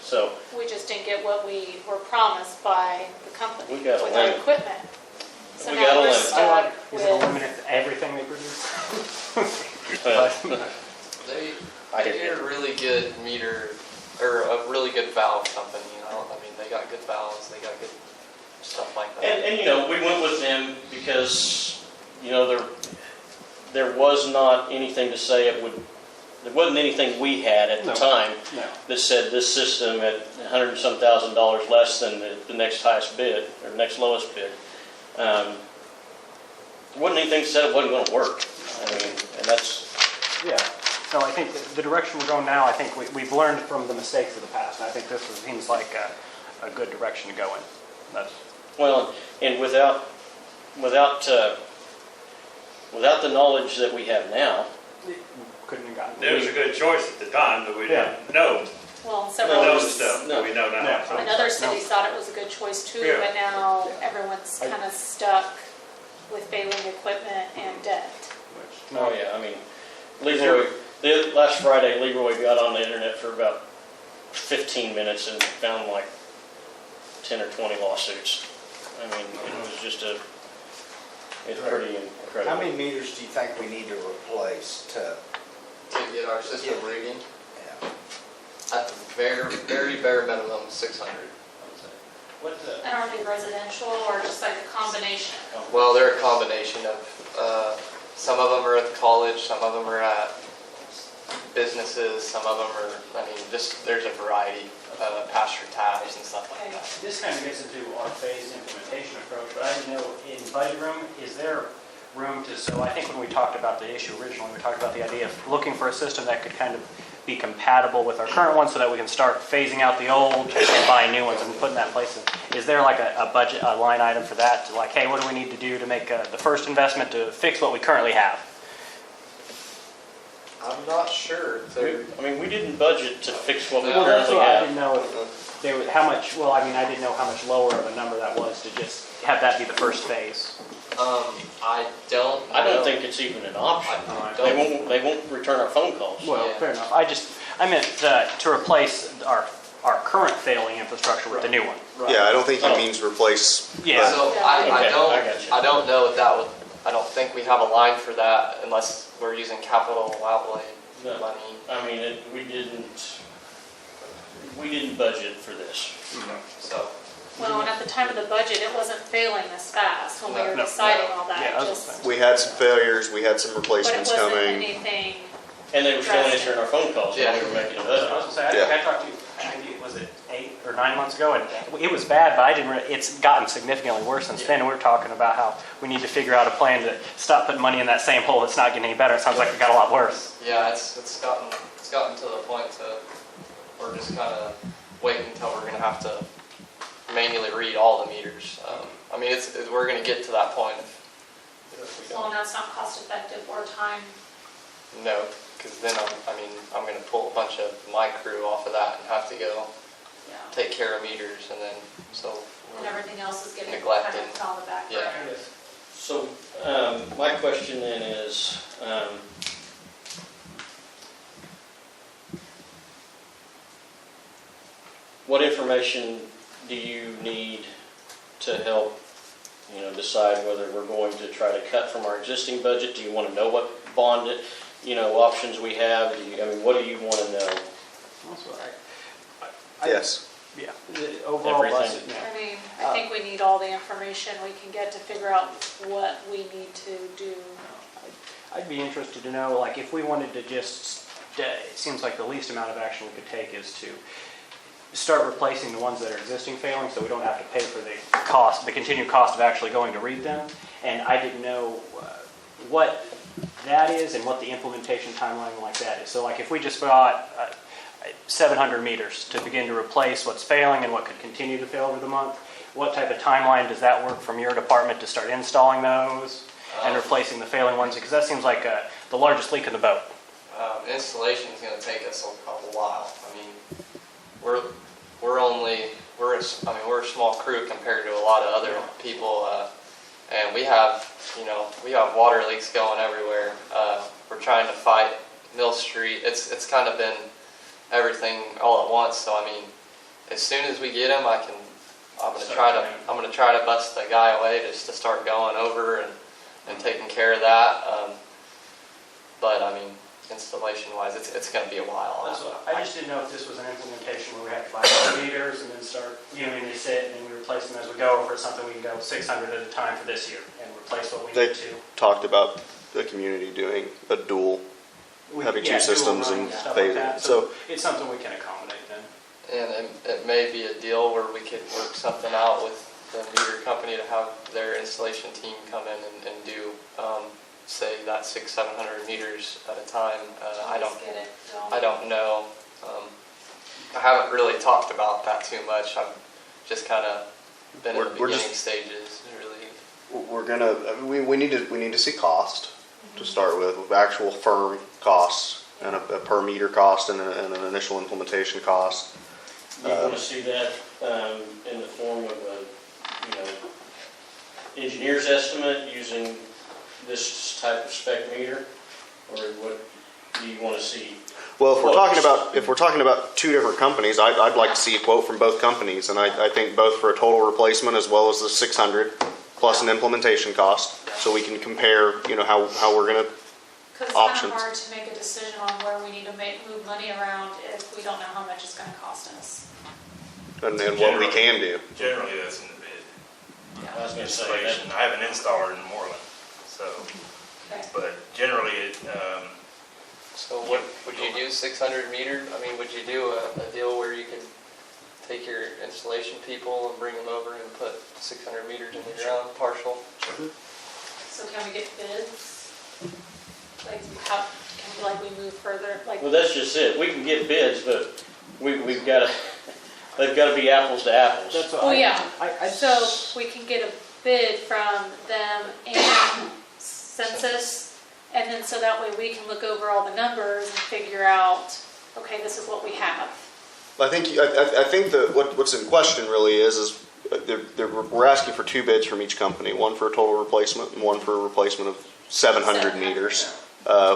[SPEAKER 1] So
[SPEAKER 11] We just didn't get what we were promised by the company
[SPEAKER 1] We got a
[SPEAKER 11] with our
[SPEAKER 1] limit.
[SPEAKER 11] equipment. So
[SPEAKER 1] We
[SPEAKER 11] now
[SPEAKER 1] got a
[SPEAKER 11] we're
[SPEAKER 1] limit.
[SPEAKER 11] stuck
[SPEAKER 5] Is it a
[SPEAKER 11] with,
[SPEAKER 5] limit to everything they produce?
[SPEAKER 6] They
[SPEAKER 1] I hear
[SPEAKER 6] get a
[SPEAKER 1] you.
[SPEAKER 6] really good meter, or a really good valve company, you know, I mean, they got good valves, they got good stuff like that.
[SPEAKER 1] And we went with them because, there was not anything to say there wasn't anything we had at the time
[SPEAKER 5] No.
[SPEAKER 1] that said this system at $100 and some thousand less than the next highest bid, or next lowest bid. There wasn't anything that said it wasn't going to work. I mean, and that's,
[SPEAKER 5] Yeah. So I think the direction we're going now, I think we've learned from the mistakes of the past. And I think this seems like a good direction to go in. That's
[SPEAKER 1] well, and without the knowledge that we have now,
[SPEAKER 5] couldn't have gotten.
[SPEAKER 7] It was a good choice at the time, but we didn't know
[SPEAKER 11] well,
[SPEAKER 7] all
[SPEAKER 11] several,
[SPEAKER 7] the stuff that we know now.
[SPEAKER 5] Yeah.
[SPEAKER 7] So-
[SPEAKER 11] and other cities thought it was a good choice too,
[SPEAKER 7] Yeah.
[SPEAKER 11] but now everyone's kind of stuck with failing equipment and debt.
[SPEAKER 1] oh yeah, I mean, last Friday, Leroy got on the internet for about 15 minutes and found like 10 or 20 lawsuits. I mean, it was just it's pretty incredible.
[SPEAKER 12] How many meters do you think we need to replace to?
[SPEAKER 6] To get our system
[SPEAKER 12] Yeah.
[SPEAKER 6] rigging,
[SPEAKER 12] Yeah.
[SPEAKER 6] at the very bare minimum, 600, I would say.
[SPEAKER 1] What the?
[SPEAKER 11] And are they residential or just like a combination?
[SPEAKER 6] Well, they're a combination of, some of them are at the college, some of them are at businesses, some of them are, I mean, just, there's a variety, pasture tabs and stuff like that.
[SPEAKER 5] This kind of gets into our phased implementation approach, but I didn't know in budget room, is there room to, so I think when we talked about the issue originally, we talked about the idea of looking for a system that could kind of be compatible with our current one so that we can start phasing out the old and buying new ones and putting that in place. Is there like a budget, a line item for that? To like, hey, what do we need to do to make the first investment to fix what we currently have?
[SPEAKER 6] I'm not sure.
[SPEAKER 1] I mean, we didn't budget to fix what we
[SPEAKER 6] Well,
[SPEAKER 5] That's
[SPEAKER 1] currently
[SPEAKER 5] what I
[SPEAKER 1] have.
[SPEAKER 5] didn't know if there was, how much, well, I mean, I didn't know how much lower of a number that was to just have that be the first phase.
[SPEAKER 6] I don't know.
[SPEAKER 1] I don't think it's even an option.
[SPEAKER 6] I
[SPEAKER 1] They won't return our phone calls.
[SPEAKER 5] Well,
[SPEAKER 6] Yeah.
[SPEAKER 5] fair enough. I meant to replace our current failing infrastructure with the new one.
[SPEAKER 8] Yeah, I don't think he
[SPEAKER 1] Oh.
[SPEAKER 8] means replace.
[SPEAKER 5] Yeah.
[SPEAKER 6] So
[SPEAKER 1] Okay, I got you.
[SPEAKER 6] I don't know if that would, I don't think we have a line for that unless we're using capital outlay
[SPEAKER 1] No.
[SPEAKER 6] money.
[SPEAKER 1] I mean, we didn't budget for this.
[SPEAKER 6] So,
[SPEAKER 11] Well, and at the time of the budget, it wasn't failing this fast when we were
[SPEAKER 5] No,
[SPEAKER 11] deciding all that.
[SPEAKER 5] Yeah, I was
[SPEAKER 11] just-
[SPEAKER 5] saying.
[SPEAKER 8] We had some failures, we had some
[SPEAKER 11] But it
[SPEAKER 8] replacements
[SPEAKER 11] wasn't
[SPEAKER 8] coming.
[SPEAKER 11] anything,
[SPEAKER 1] And they were still answering our phone calls when we were making a
[SPEAKER 5] I was
[SPEAKER 1] budget.
[SPEAKER 5] gonna say, I think I talked to you, I think, was it 8 or 9 months ago? And it was bad, but I didn't really, it's gotten significantly worse since then. And we were talking about how we need to figure out a plan to stop putting money in that same hole. It's not getting any better. It sounds like it got a lot worse.
[SPEAKER 6] yeah, it's gotten to the point we're just kind of waiting until we're gonna have to manually read all the meters. I mean, we're gonna get to that point if we
[SPEAKER 11] well,
[SPEAKER 6] don't.
[SPEAKER 11] and that's not cost effective or time.
[SPEAKER 6] No, because then I'm gonna pull a bunch of my crew off of that and have to go
[SPEAKER 11] Yeah.
[SPEAKER 6] take care of meters, and then so.
[SPEAKER 11] And everything else is getting kind
[SPEAKER 6] Neglected.
[SPEAKER 11] of put on the back
[SPEAKER 6] Yeah.
[SPEAKER 11] burner.
[SPEAKER 1] So, my question then is, what information do you need to help decide whether we're going to try to cut from our existing budget. Do you want to know what bond, options we have? What do you want to know?
[SPEAKER 5] That's what
[SPEAKER 8] Yes.
[SPEAKER 5] Yeah, the overall
[SPEAKER 1] Everything.
[SPEAKER 5] budget.
[SPEAKER 11] I mean, I think we need all the information we can get to figure out what we need to do.
[SPEAKER 5] I'd be interested to know, like, if we wanted to just, it seems like the least amount of action we could take is to start replacing the ones that are existing failing, so we don't have to pay for the continued cost of actually going to read them. And I didn't know what that is and what the implementation timeline like that is. So like if we just bought 700 meters to begin to replace what's failing and what could continue to fail over the month, what type of timeline does that work from your department to start installing those and replacing the failing ones? Because that seems like the largest leak in the boat.
[SPEAKER 6] Installation is going to take us a while. I mean, we're a small crew compared to a lot of other people, and we have water leaks going everywhere. We're trying to fight Mill Street. It's kind of been everything all at once. So I mean, as soon as we get them, I'm going to try to bust the guy away just to start going over and taking care of that. But I mean, installation-wise, it's going to be a while.
[SPEAKER 5] I just didn't know if this was an implementation where we have to buy meters and then start, they sit and then we replace them as we go, or if it's something we can go 600 at a time for this year and replace what we
[SPEAKER 8] They
[SPEAKER 5] need to.
[SPEAKER 8] talked about the community doing a dual, having two systems and
[SPEAKER 5] stuff
[SPEAKER 8] phasing.
[SPEAKER 5] like that. So it's something we can accommodate then.
[SPEAKER 6] And it may be a deal where we could work something out with the meter company to have their installation team come in and do, say, that 600-700 meters at a time. I don't know. I haven't really talked about that too much. I've just kind of been in the beginning stages, really.
[SPEAKER 8] We need to see cost to start with actual firm costs and a per meter cost and an initial implementation cost.
[SPEAKER 1] You want to see that in the form of a engineer's estimate using this type of spec meter, or what do you want to see?
[SPEAKER 8] Well, if we're talking about two different companies, I'd like to see a quote from both companies, and I think both for a total replacement as well as the 600 plus an implementation cost, so we can compare, how we're going to
[SPEAKER 11] Because it's
[SPEAKER 8] options.
[SPEAKER 11] kind of hard to make a decision on where we need to move money around if we don't know how much it's going to cost us.
[SPEAKER 8] and what we can do.
[SPEAKER 13] Generally, that's in the bid.
[SPEAKER 1] I was going to say
[SPEAKER 13] Installation. I have an installer in Moreland, so,
[SPEAKER 11] Okay.
[SPEAKER 13] but generally,
[SPEAKER 6] So what would you do? 600 meters? I mean, would you do a deal where you could take your installation people and bring them over and put 600 meters in the ground, partial?
[SPEAKER 11] So can we get bids? Like, how can we move further? Like,
[SPEAKER 1] Well, that's just it. We can get bids, but we've got to. They've got to be apples to apples.
[SPEAKER 5] That's what
[SPEAKER 11] oh yeah.
[SPEAKER 5] I
[SPEAKER 11] So we can get a bid from them and Census, and then so that way we can look over all the numbers and figure out, okay, this is what we have.
[SPEAKER 8] I think that what's in question really is we're asking for two bids from each company, one for a total replacement and one for a replacement of 700 meters,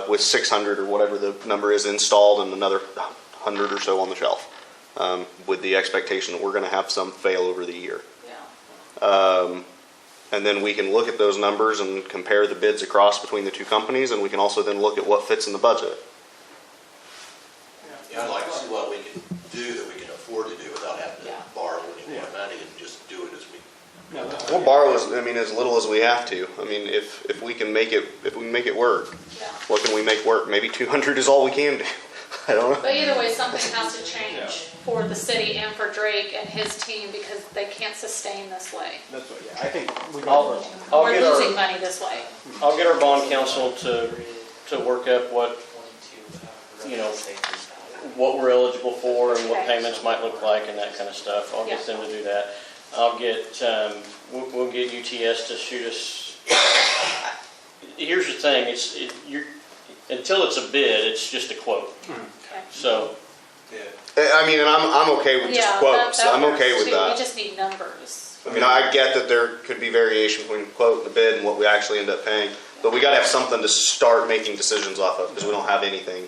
[SPEAKER 8] with 600 or whatever the number is installed and another 100 or so on the shelf, with the expectation that we're going to have some fail over the year.
[SPEAKER 11] Yeah.
[SPEAKER 8] And then we can look at those numbers and compare the bids across between the two companies, and we can also then look at what fits in the budget.
[SPEAKER 9] Yeah, I'd like to see what we can do that we can afford to do without having to borrow any more money and just do it as we.
[SPEAKER 8] We'll borrow as little as we have to. I mean, if we can make it work, what can we make work? Maybe 200 is all we can do. I don't know.
[SPEAKER 11] But either way, something has to change for the city and for Drake and his team because they can't sustain this way.
[SPEAKER 5] That's what. Yeah, I think we
[SPEAKER 1] I'll
[SPEAKER 11] We're
[SPEAKER 1] get
[SPEAKER 11] losing money this way.
[SPEAKER 1] I'll get our bond counsel to work up what what we're eligible for and what payments might look like and that kind of stuff. I'll get them to do that. I'll get we'll get UTS to shoot us. Here's the thing: until it's a bid, it's just a quote.
[SPEAKER 11] Okay.
[SPEAKER 1] So.
[SPEAKER 8] I mean, and I'm okay with just quotes. I'm okay with that.
[SPEAKER 11] We just need numbers.
[SPEAKER 8] I mean, I get that there could be variation between quote and the bid and what we actually end up paying, but we got to have something to start making decisions off of because we don't have anything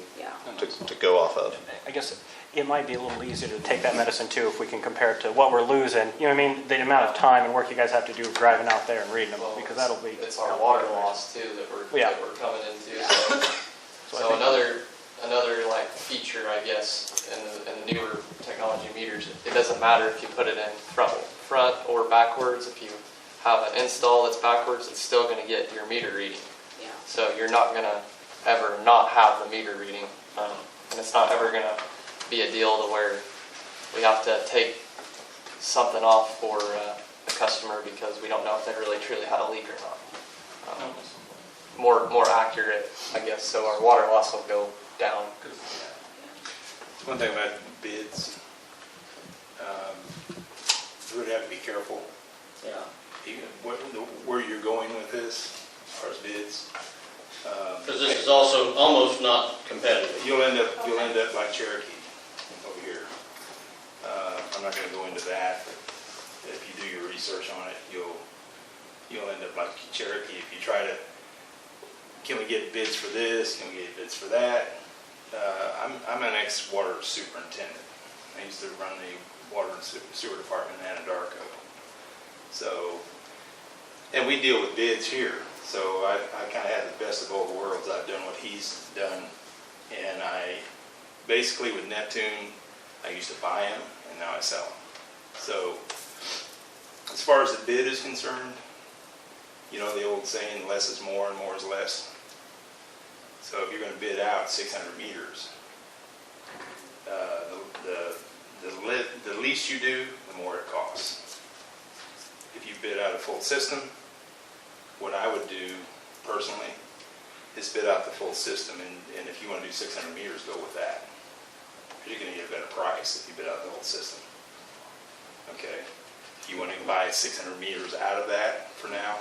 [SPEAKER 8] to go off of.
[SPEAKER 5] I guess it might be a little easier to take that medicine too if we can compare it to what we're losing. You know what I mean? The amount of time and work you guys have to do driving out there and reading them,
[SPEAKER 6] Well,
[SPEAKER 5] because that'll be.
[SPEAKER 6] It's our water loss too that we're coming into.
[SPEAKER 5] So I
[SPEAKER 6] So
[SPEAKER 5] think-
[SPEAKER 6] another like feature, I guess, in the newer technology meters, it doesn't matter if you put it in front or backwards. If you have an install that's backwards, it's still going to get your meter reading.
[SPEAKER 11] Yeah.
[SPEAKER 6] So you're not going to ever not have the meter reading, and it's not ever going to be a deal to where we have to take something off for a customer because we don't know if they really truly had a leak or not. More accurate, I guess, so our water loss will go down.
[SPEAKER 3] One thing about bids, you really have to be careful.
[SPEAKER 1] Yeah.
[SPEAKER 3] Where you're going with this, as far as bids.
[SPEAKER 1] Because this is also almost not competitive.
[SPEAKER 3] You'll end up like Cherokee over here. I'm not going to go into that, but if you do your research on it, you'll end up like Cherokee. If you try to, can we get bids for this? Can we get bids for that? I'm an ex-water superintendent. I used to run the water and sewer department in Anadarko. So, and we deal with bids here. So I kind of had the best of both worlds. I've done what he's done, and I basically with Neptune, I used to buy them, and now I sell them. So as far as the bid is concerned, you know the old saying, less is more and more is less. So if you're going to bid out 600 meters, the least you do, the more it costs. If you bid out a full system, what I would do personally is bid out the full system, and if you want to do 600 meters, go with that. You're going to get a better price if you bid out the whole system. Okay? If you want to buy 600 meters out of that for now,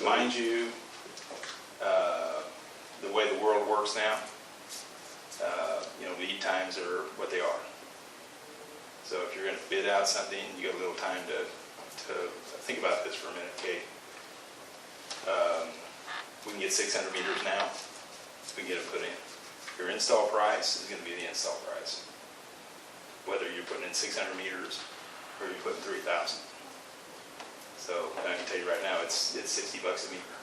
[SPEAKER 3] mind you, the way the world works now, lead times are what they are. So if you're going to bid out something, you got a little time to think about this for a minute, Kate. We can get 600 meters now. We can get it put in. Your install price is going to be the install price, whether you're putting in 600 meters or you're putting 3,000. So I can tell you right now, it's $60 a meter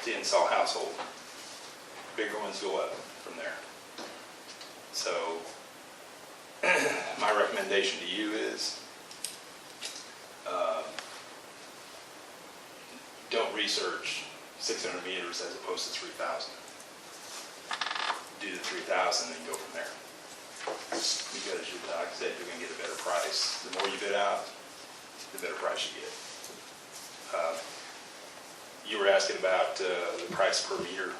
[SPEAKER 3] to install household. Bigger ones go up from there. So my recommendation to you is don't research 600 meters as opposed to 3,000. Do the 3,000 and go from there. Because like I said, you're going to get a better price. The more you bid out, the better price you get. You were asking about the price per meter.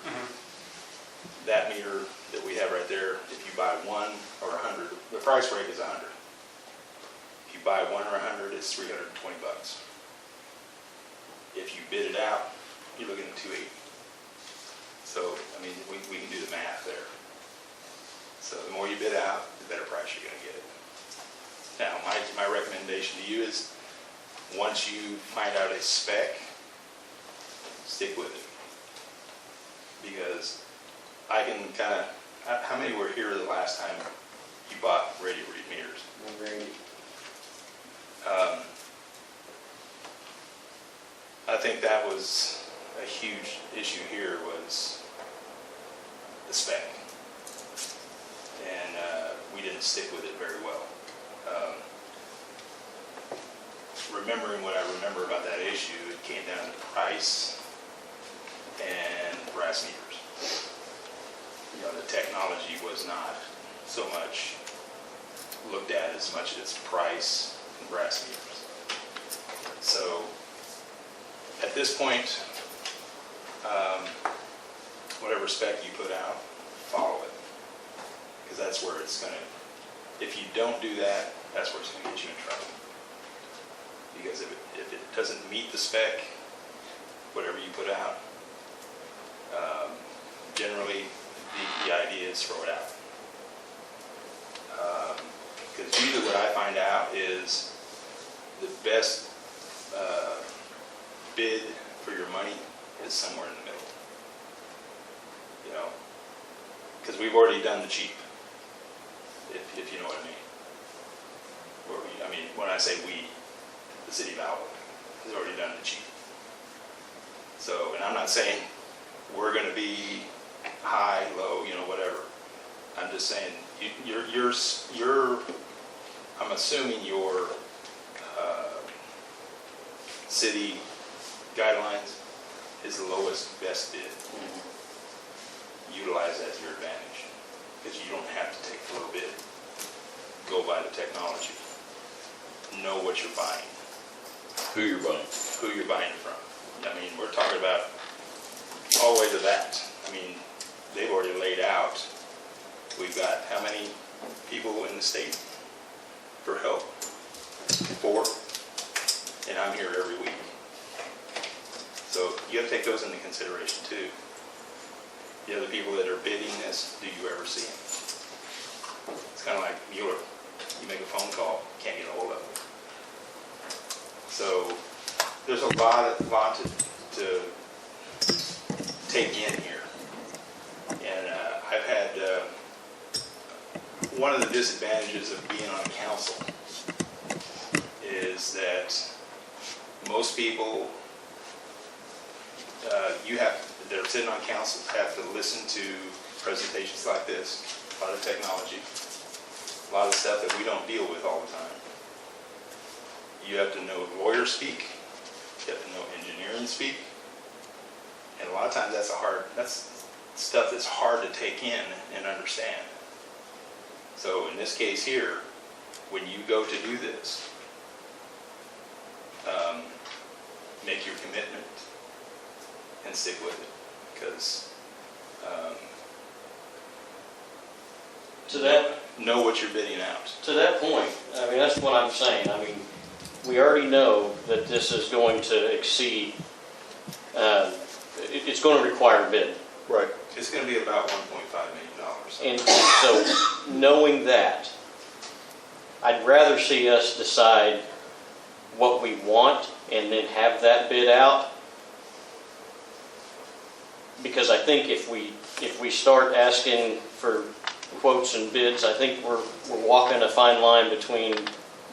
[SPEAKER 3] That meter that we have right there, if you buy 1 or 100, the price break is 100. If you buy 1 or 100, it's $320. If you bid it out, you're looking at $280. So, I mean, we can do the math there. So the more you bid out, the better price you're going to get. Now, my recommendation to you is once you find out a spec, stick with it. Because I can kind of, how many were here the last time you bought radio read meters? I think that was a huge issue here was the spec. And we didn't stick with it very well. Remembering what I remember about that issue, it came down to price and brass meters. You know, the technology was not so much looked at as much as price and brass meters. So at this point, whatever spec you put out, follow it. Because that's where it's going to, if you don't do that, that's where it's going to get you in trouble. Because if it doesn't meet the spec, whatever you put out, generally the idea is throw it out. Because usually what I find out is the best bid for your money is somewhere in the middle. You know, because we've already done the cheap, if you know what I mean. When I say we, the city of Alva has already done the cheap. So, and I'm not saying we're going to be high, low, whatever. I'm just saying I'm assuming your city guidelines is the lowest best bid. Utilize that to your advantage, because you don't have to take the low bid. Go by the technology. Know what you're buying.
[SPEAKER 4] Who you're buying.
[SPEAKER 3] Who you're buying from. We're talking about all the way to that. They've already laid out. We've got how many people in the state for help? 4. And I'm here every week. So you have to take those into consideration too. The other people that are bidding this, do you ever see them? It's kind of like Mueller. You make a phone call, can't get a hold of them. So there's a lot to take in here. And I've had one of the disadvantages of being on council is that most people that are sitting on council have to listen to presentations like this, a lot of technology, a lot of stuff that we don't deal with all the time. You have to know lawyers speak, you have to know engineering speak, and a lot of times that's stuff that's hard to take in and understand. So in this case here, when you go to do this, make your commitment and stick with it, because know what you're bidding out.
[SPEAKER 1] To that point, that's what I'm saying. We already know that this is going to exceed, it's going to require a bid.
[SPEAKER 8] Right.
[SPEAKER 3] It's going to be about $1.5 million.
[SPEAKER 1] And so, knowing that, I'd rather see us decide what we want and then have that bid out. Because I think if we start asking for quotes and bids, I think we're walking a fine line between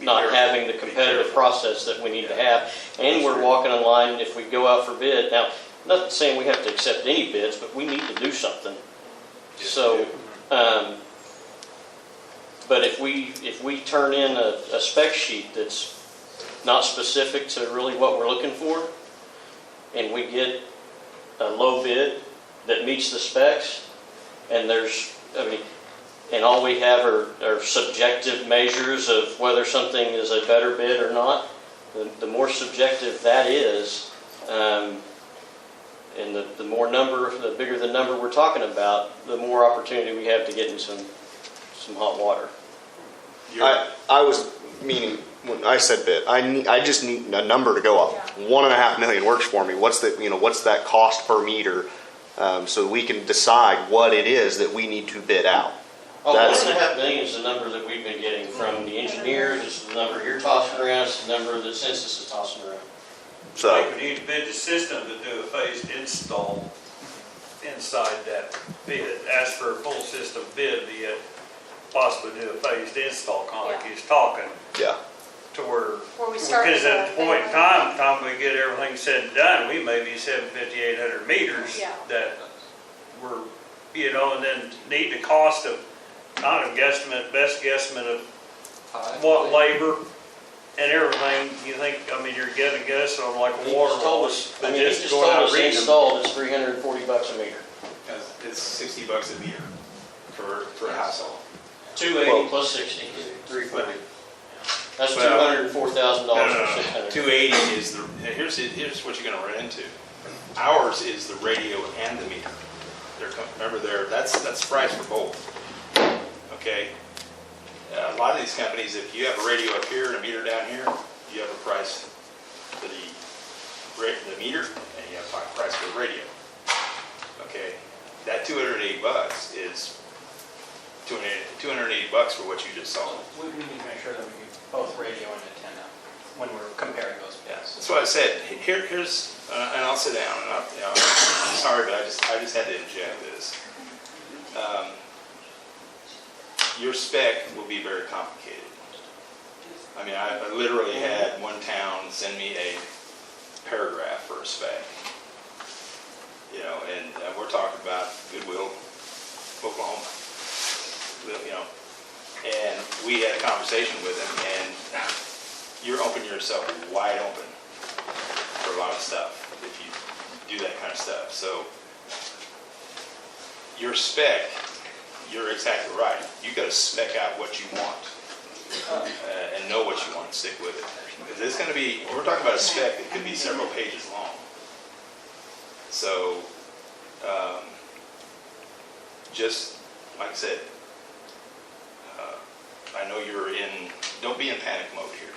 [SPEAKER 1] not having the competitive process that we need to have, and we're walking a line if we go out for bid. Now, not saying we have to accept any bids, but we need to do something. So, but if we turn in a spec sheet that's not specific to really what we're looking for, and we get a low bid that meets the specs, and and all we have are subjective measures of whether something is a better bid or not, the more subjective that is, and the bigger the number we're talking about, the more opportunity we have to get in some hot water.
[SPEAKER 8] I was meaning, when I said bid, I just need a number to go up. $1.5 million works for me. What's that cost per meter, so we can decide what it is that we need to bid out.
[SPEAKER 1] $1.5 million is the number that we've been getting from the engineers. It's the number you're tossing around. It's the number that Census is tossing around.
[SPEAKER 8] So
[SPEAKER 7] I think we need to bid the system to do a phased install inside that bid. Ask for a full system bid, be it possibly do a phased install, kind of like he's talking.
[SPEAKER 8] Yeah.
[SPEAKER 7] To where
[SPEAKER 11] we start
[SPEAKER 7] because
[SPEAKER 11] with
[SPEAKER 7] at the point in time we get everything said and done, we may be 750, 800 meters that we're, and then need the cost of kind of best guesstimate of what labor and everything. You think, you're getting a guess on like a water loss.
[SPEAKER 1] He just told us installed it's $340 a meter.
[SPEAKER 3] It's $60 a meter for a household.
[SPEAKER 1] 280 plus 60, 340. That's $204,000 for 600.
[SPEAKER 3] 280 is here's what you're going to run into. Ours is the radio and the meter. That's the price for both. Okay. A lot of these companies, if you have a radio up here and a meter down here, you have a price for the meter and you have a price for the radio. Okay. That $280 is $280 for what you just saw.
[SPEAKER 5] We need to make sure that we get both radio and antenna when we're comparing those bids.
[SPEAKER 3] That's what I said. Here's, and I'll sit down. And I'm sorry, but I just had to inject this. your spec will be very complicated. I mean, I literally had one town send me a paragraph for a spec. You know, and we're talking about Goodwill, Oklahoma. You know, and we had a conversation with him, and you're opening yourself wide open for a lot of stuff if you do that kind of stuff. So your spec, you're exactly right. You got to spec out what you want and know what you want and stick with it. Because it's going to be, we're talking about a spec that could be several pages long. So just like I said, I know you're in, don't be in panic mode here.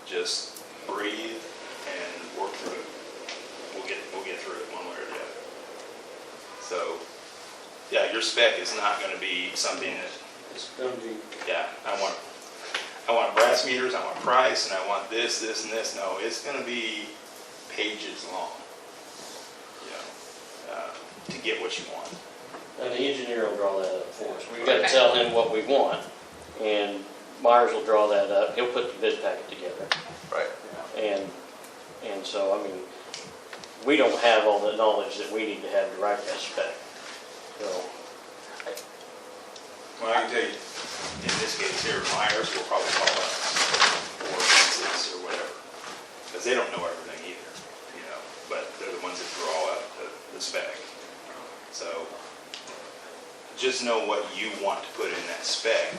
[SPEAKER 3] Just breathe and work through it. We'll get through it one way or the other. So, yeah, your spec is not going to be something that,
[SPEAKER 1] It's going to be,
[SPEAKER 3] yeah, I want brass meters, I want price, and I want this, and this. No, it's going to be pages long, you know, to get what you want.
[SPEAKER 1] and the engineer will draw that up for us. We've got to tell him what we want, and Myers will draw that up. He'll put the bid packet together.
[SPEAKER 9] Right.
[SPEAKER 1] And so, I mean, we don't have all the knowledge that we need to have to write that spec. So,
[SPEAKER 3] Well, I can tell you, in this case here, Myers will probably call up or Census or whatever, because they don't know everything either, you know, but they're the ones that draw up the spec. So just know what you want to put in that spec.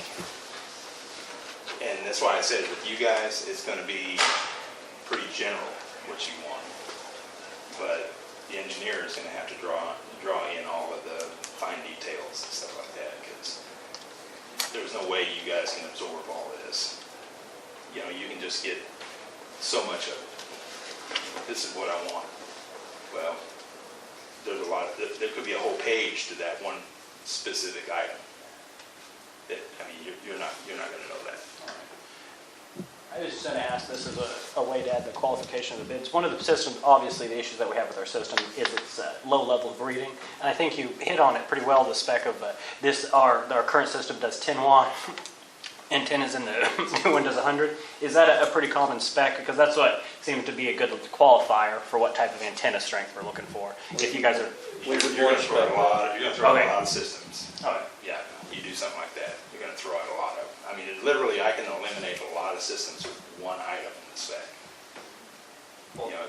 [SPEAKER 3] And that's why I said with you guys, it's going to be pretty general what you want. But the engineer is going to have to draw in all of the fine details and stuff like that, because there's no way you guys can absorb all this. You know, you can just get so much of it. This is what I want. Well, there's a lot of, there could be a whole page to that one specific item. That, I mean, you're not going to know that.
[SPEAKER 5] I was just going to ask this as a way to add the qualification of the bids. One of the systems, obviously the issues that we have with our system is its low level of reading. And I think you hit on it pretty well, the spec of our current system does 10 watt and 10 is in the new one does 100. Is that a pretty common spec? Because that's what seems to be a good qualifier for what type of antenna strength we're looking for. If you guys are...
[SPEAKER 3] You're going to throw out a lot of systems.
[SPEAKER 5] Okay.
[SPEAKER 3] Yeah, you do something like that, you're going to throw out a lot of. I mean, literally, I can eliminate a lot of systems with one item in the spec. You know,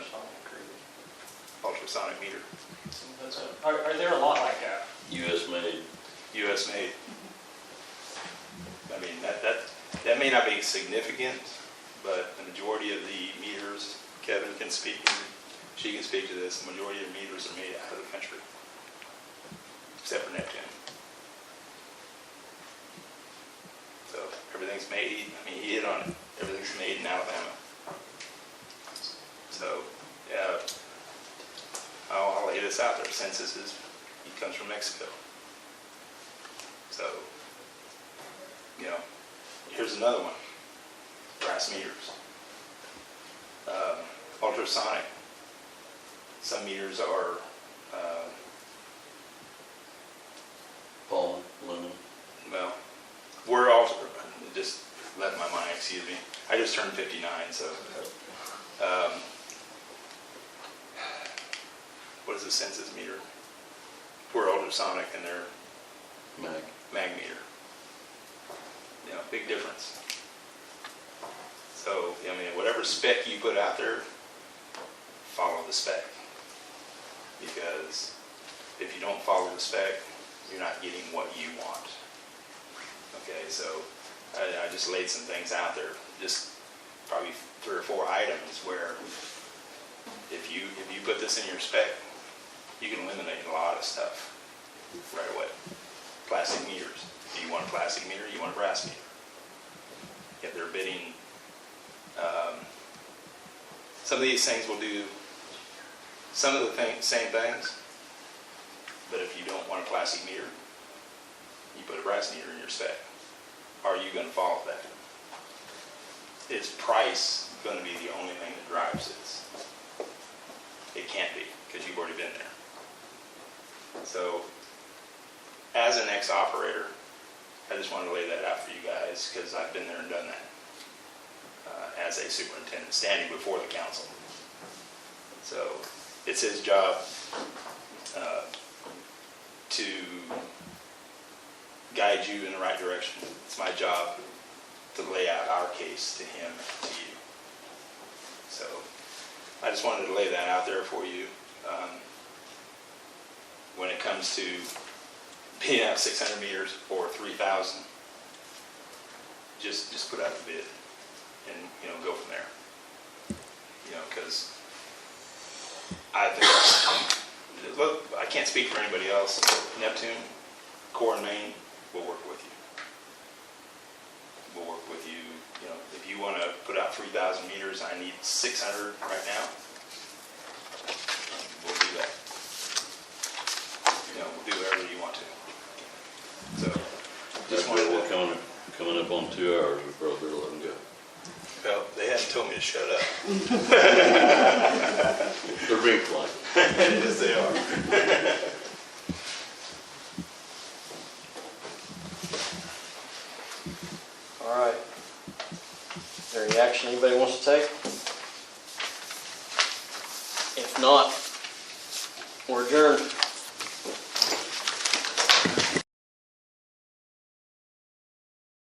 [SPEAKER 3] ultrasonic meter,
[SPEAKER 5] Are there a lot like
[SPEAKER 4] US made.
[SPEAKER 3] U.S. made. I mean, that may not be significant, but the majority of the meters, Kevin can speak, she can speak to this, the majority of meters are made out of the country, except for Neptune. So everything's made, I mean, he hit on it, everything's made in Alabama. So, yeah, I'll lay this out there, Census he comes from Mexico. So, you know, here's another one, brass meters. Ultrasonic, some meters are
[SPEAKER 4] Paul, aluminum.
[SPEAKER 3] well, we're also, just let my mind, excuse me, I just turned 59, so, what is a census meter? We're ultrasonic and they're mag meter. You know, big difference. So, I mean, whatever spec you put out there, follow the spec. Because if you don't follow the spec, you're not getting what you want. Okay, so I just laid some things out there, just probably 3 or 4 items where if you put this in your spec, you can eliminate a lot of stuff right away. Plastic meters. Do you want a plastic meter? You want a brass meter? If they're bidding, some of these things will do some of the same things, but if you don't want a plastic meter, you put a brass meter in your spec. Are you going to follow that? Is price going to be the only thing that drives this? It can't be, because you've already been there. So, as an ex-operator, I just wanted to lay that out for you guys, because I've been there and done that as a superintendent, standing before the council. So it's his job to guide you in the right direction. It's my job to lay out our case to him and to you. So I just wanted to lay that out there for you. When it comes to being out 600 meters or 3,000, just put out the bid and, go from there. Because I think, look, I can't speak for anybody else. Neptune, Core and Main will work with you. We'll work with you. If you want to put out 3,000 meters, I need 600 right now. We'll do that. We'll do whatever you want to. So, just wanted to.
[SPEAKER 4] Coming up on 2 hours, we probably better let them go.
[SPEAKER 3] Well, they haven't told me to shut up.
[SPEAKER 4] They're being polite.
[SPEAKER 3] Yes, they are.
[SPEAKER 1] All right. Is there any action anybody wants to take? If not, we're adjourned.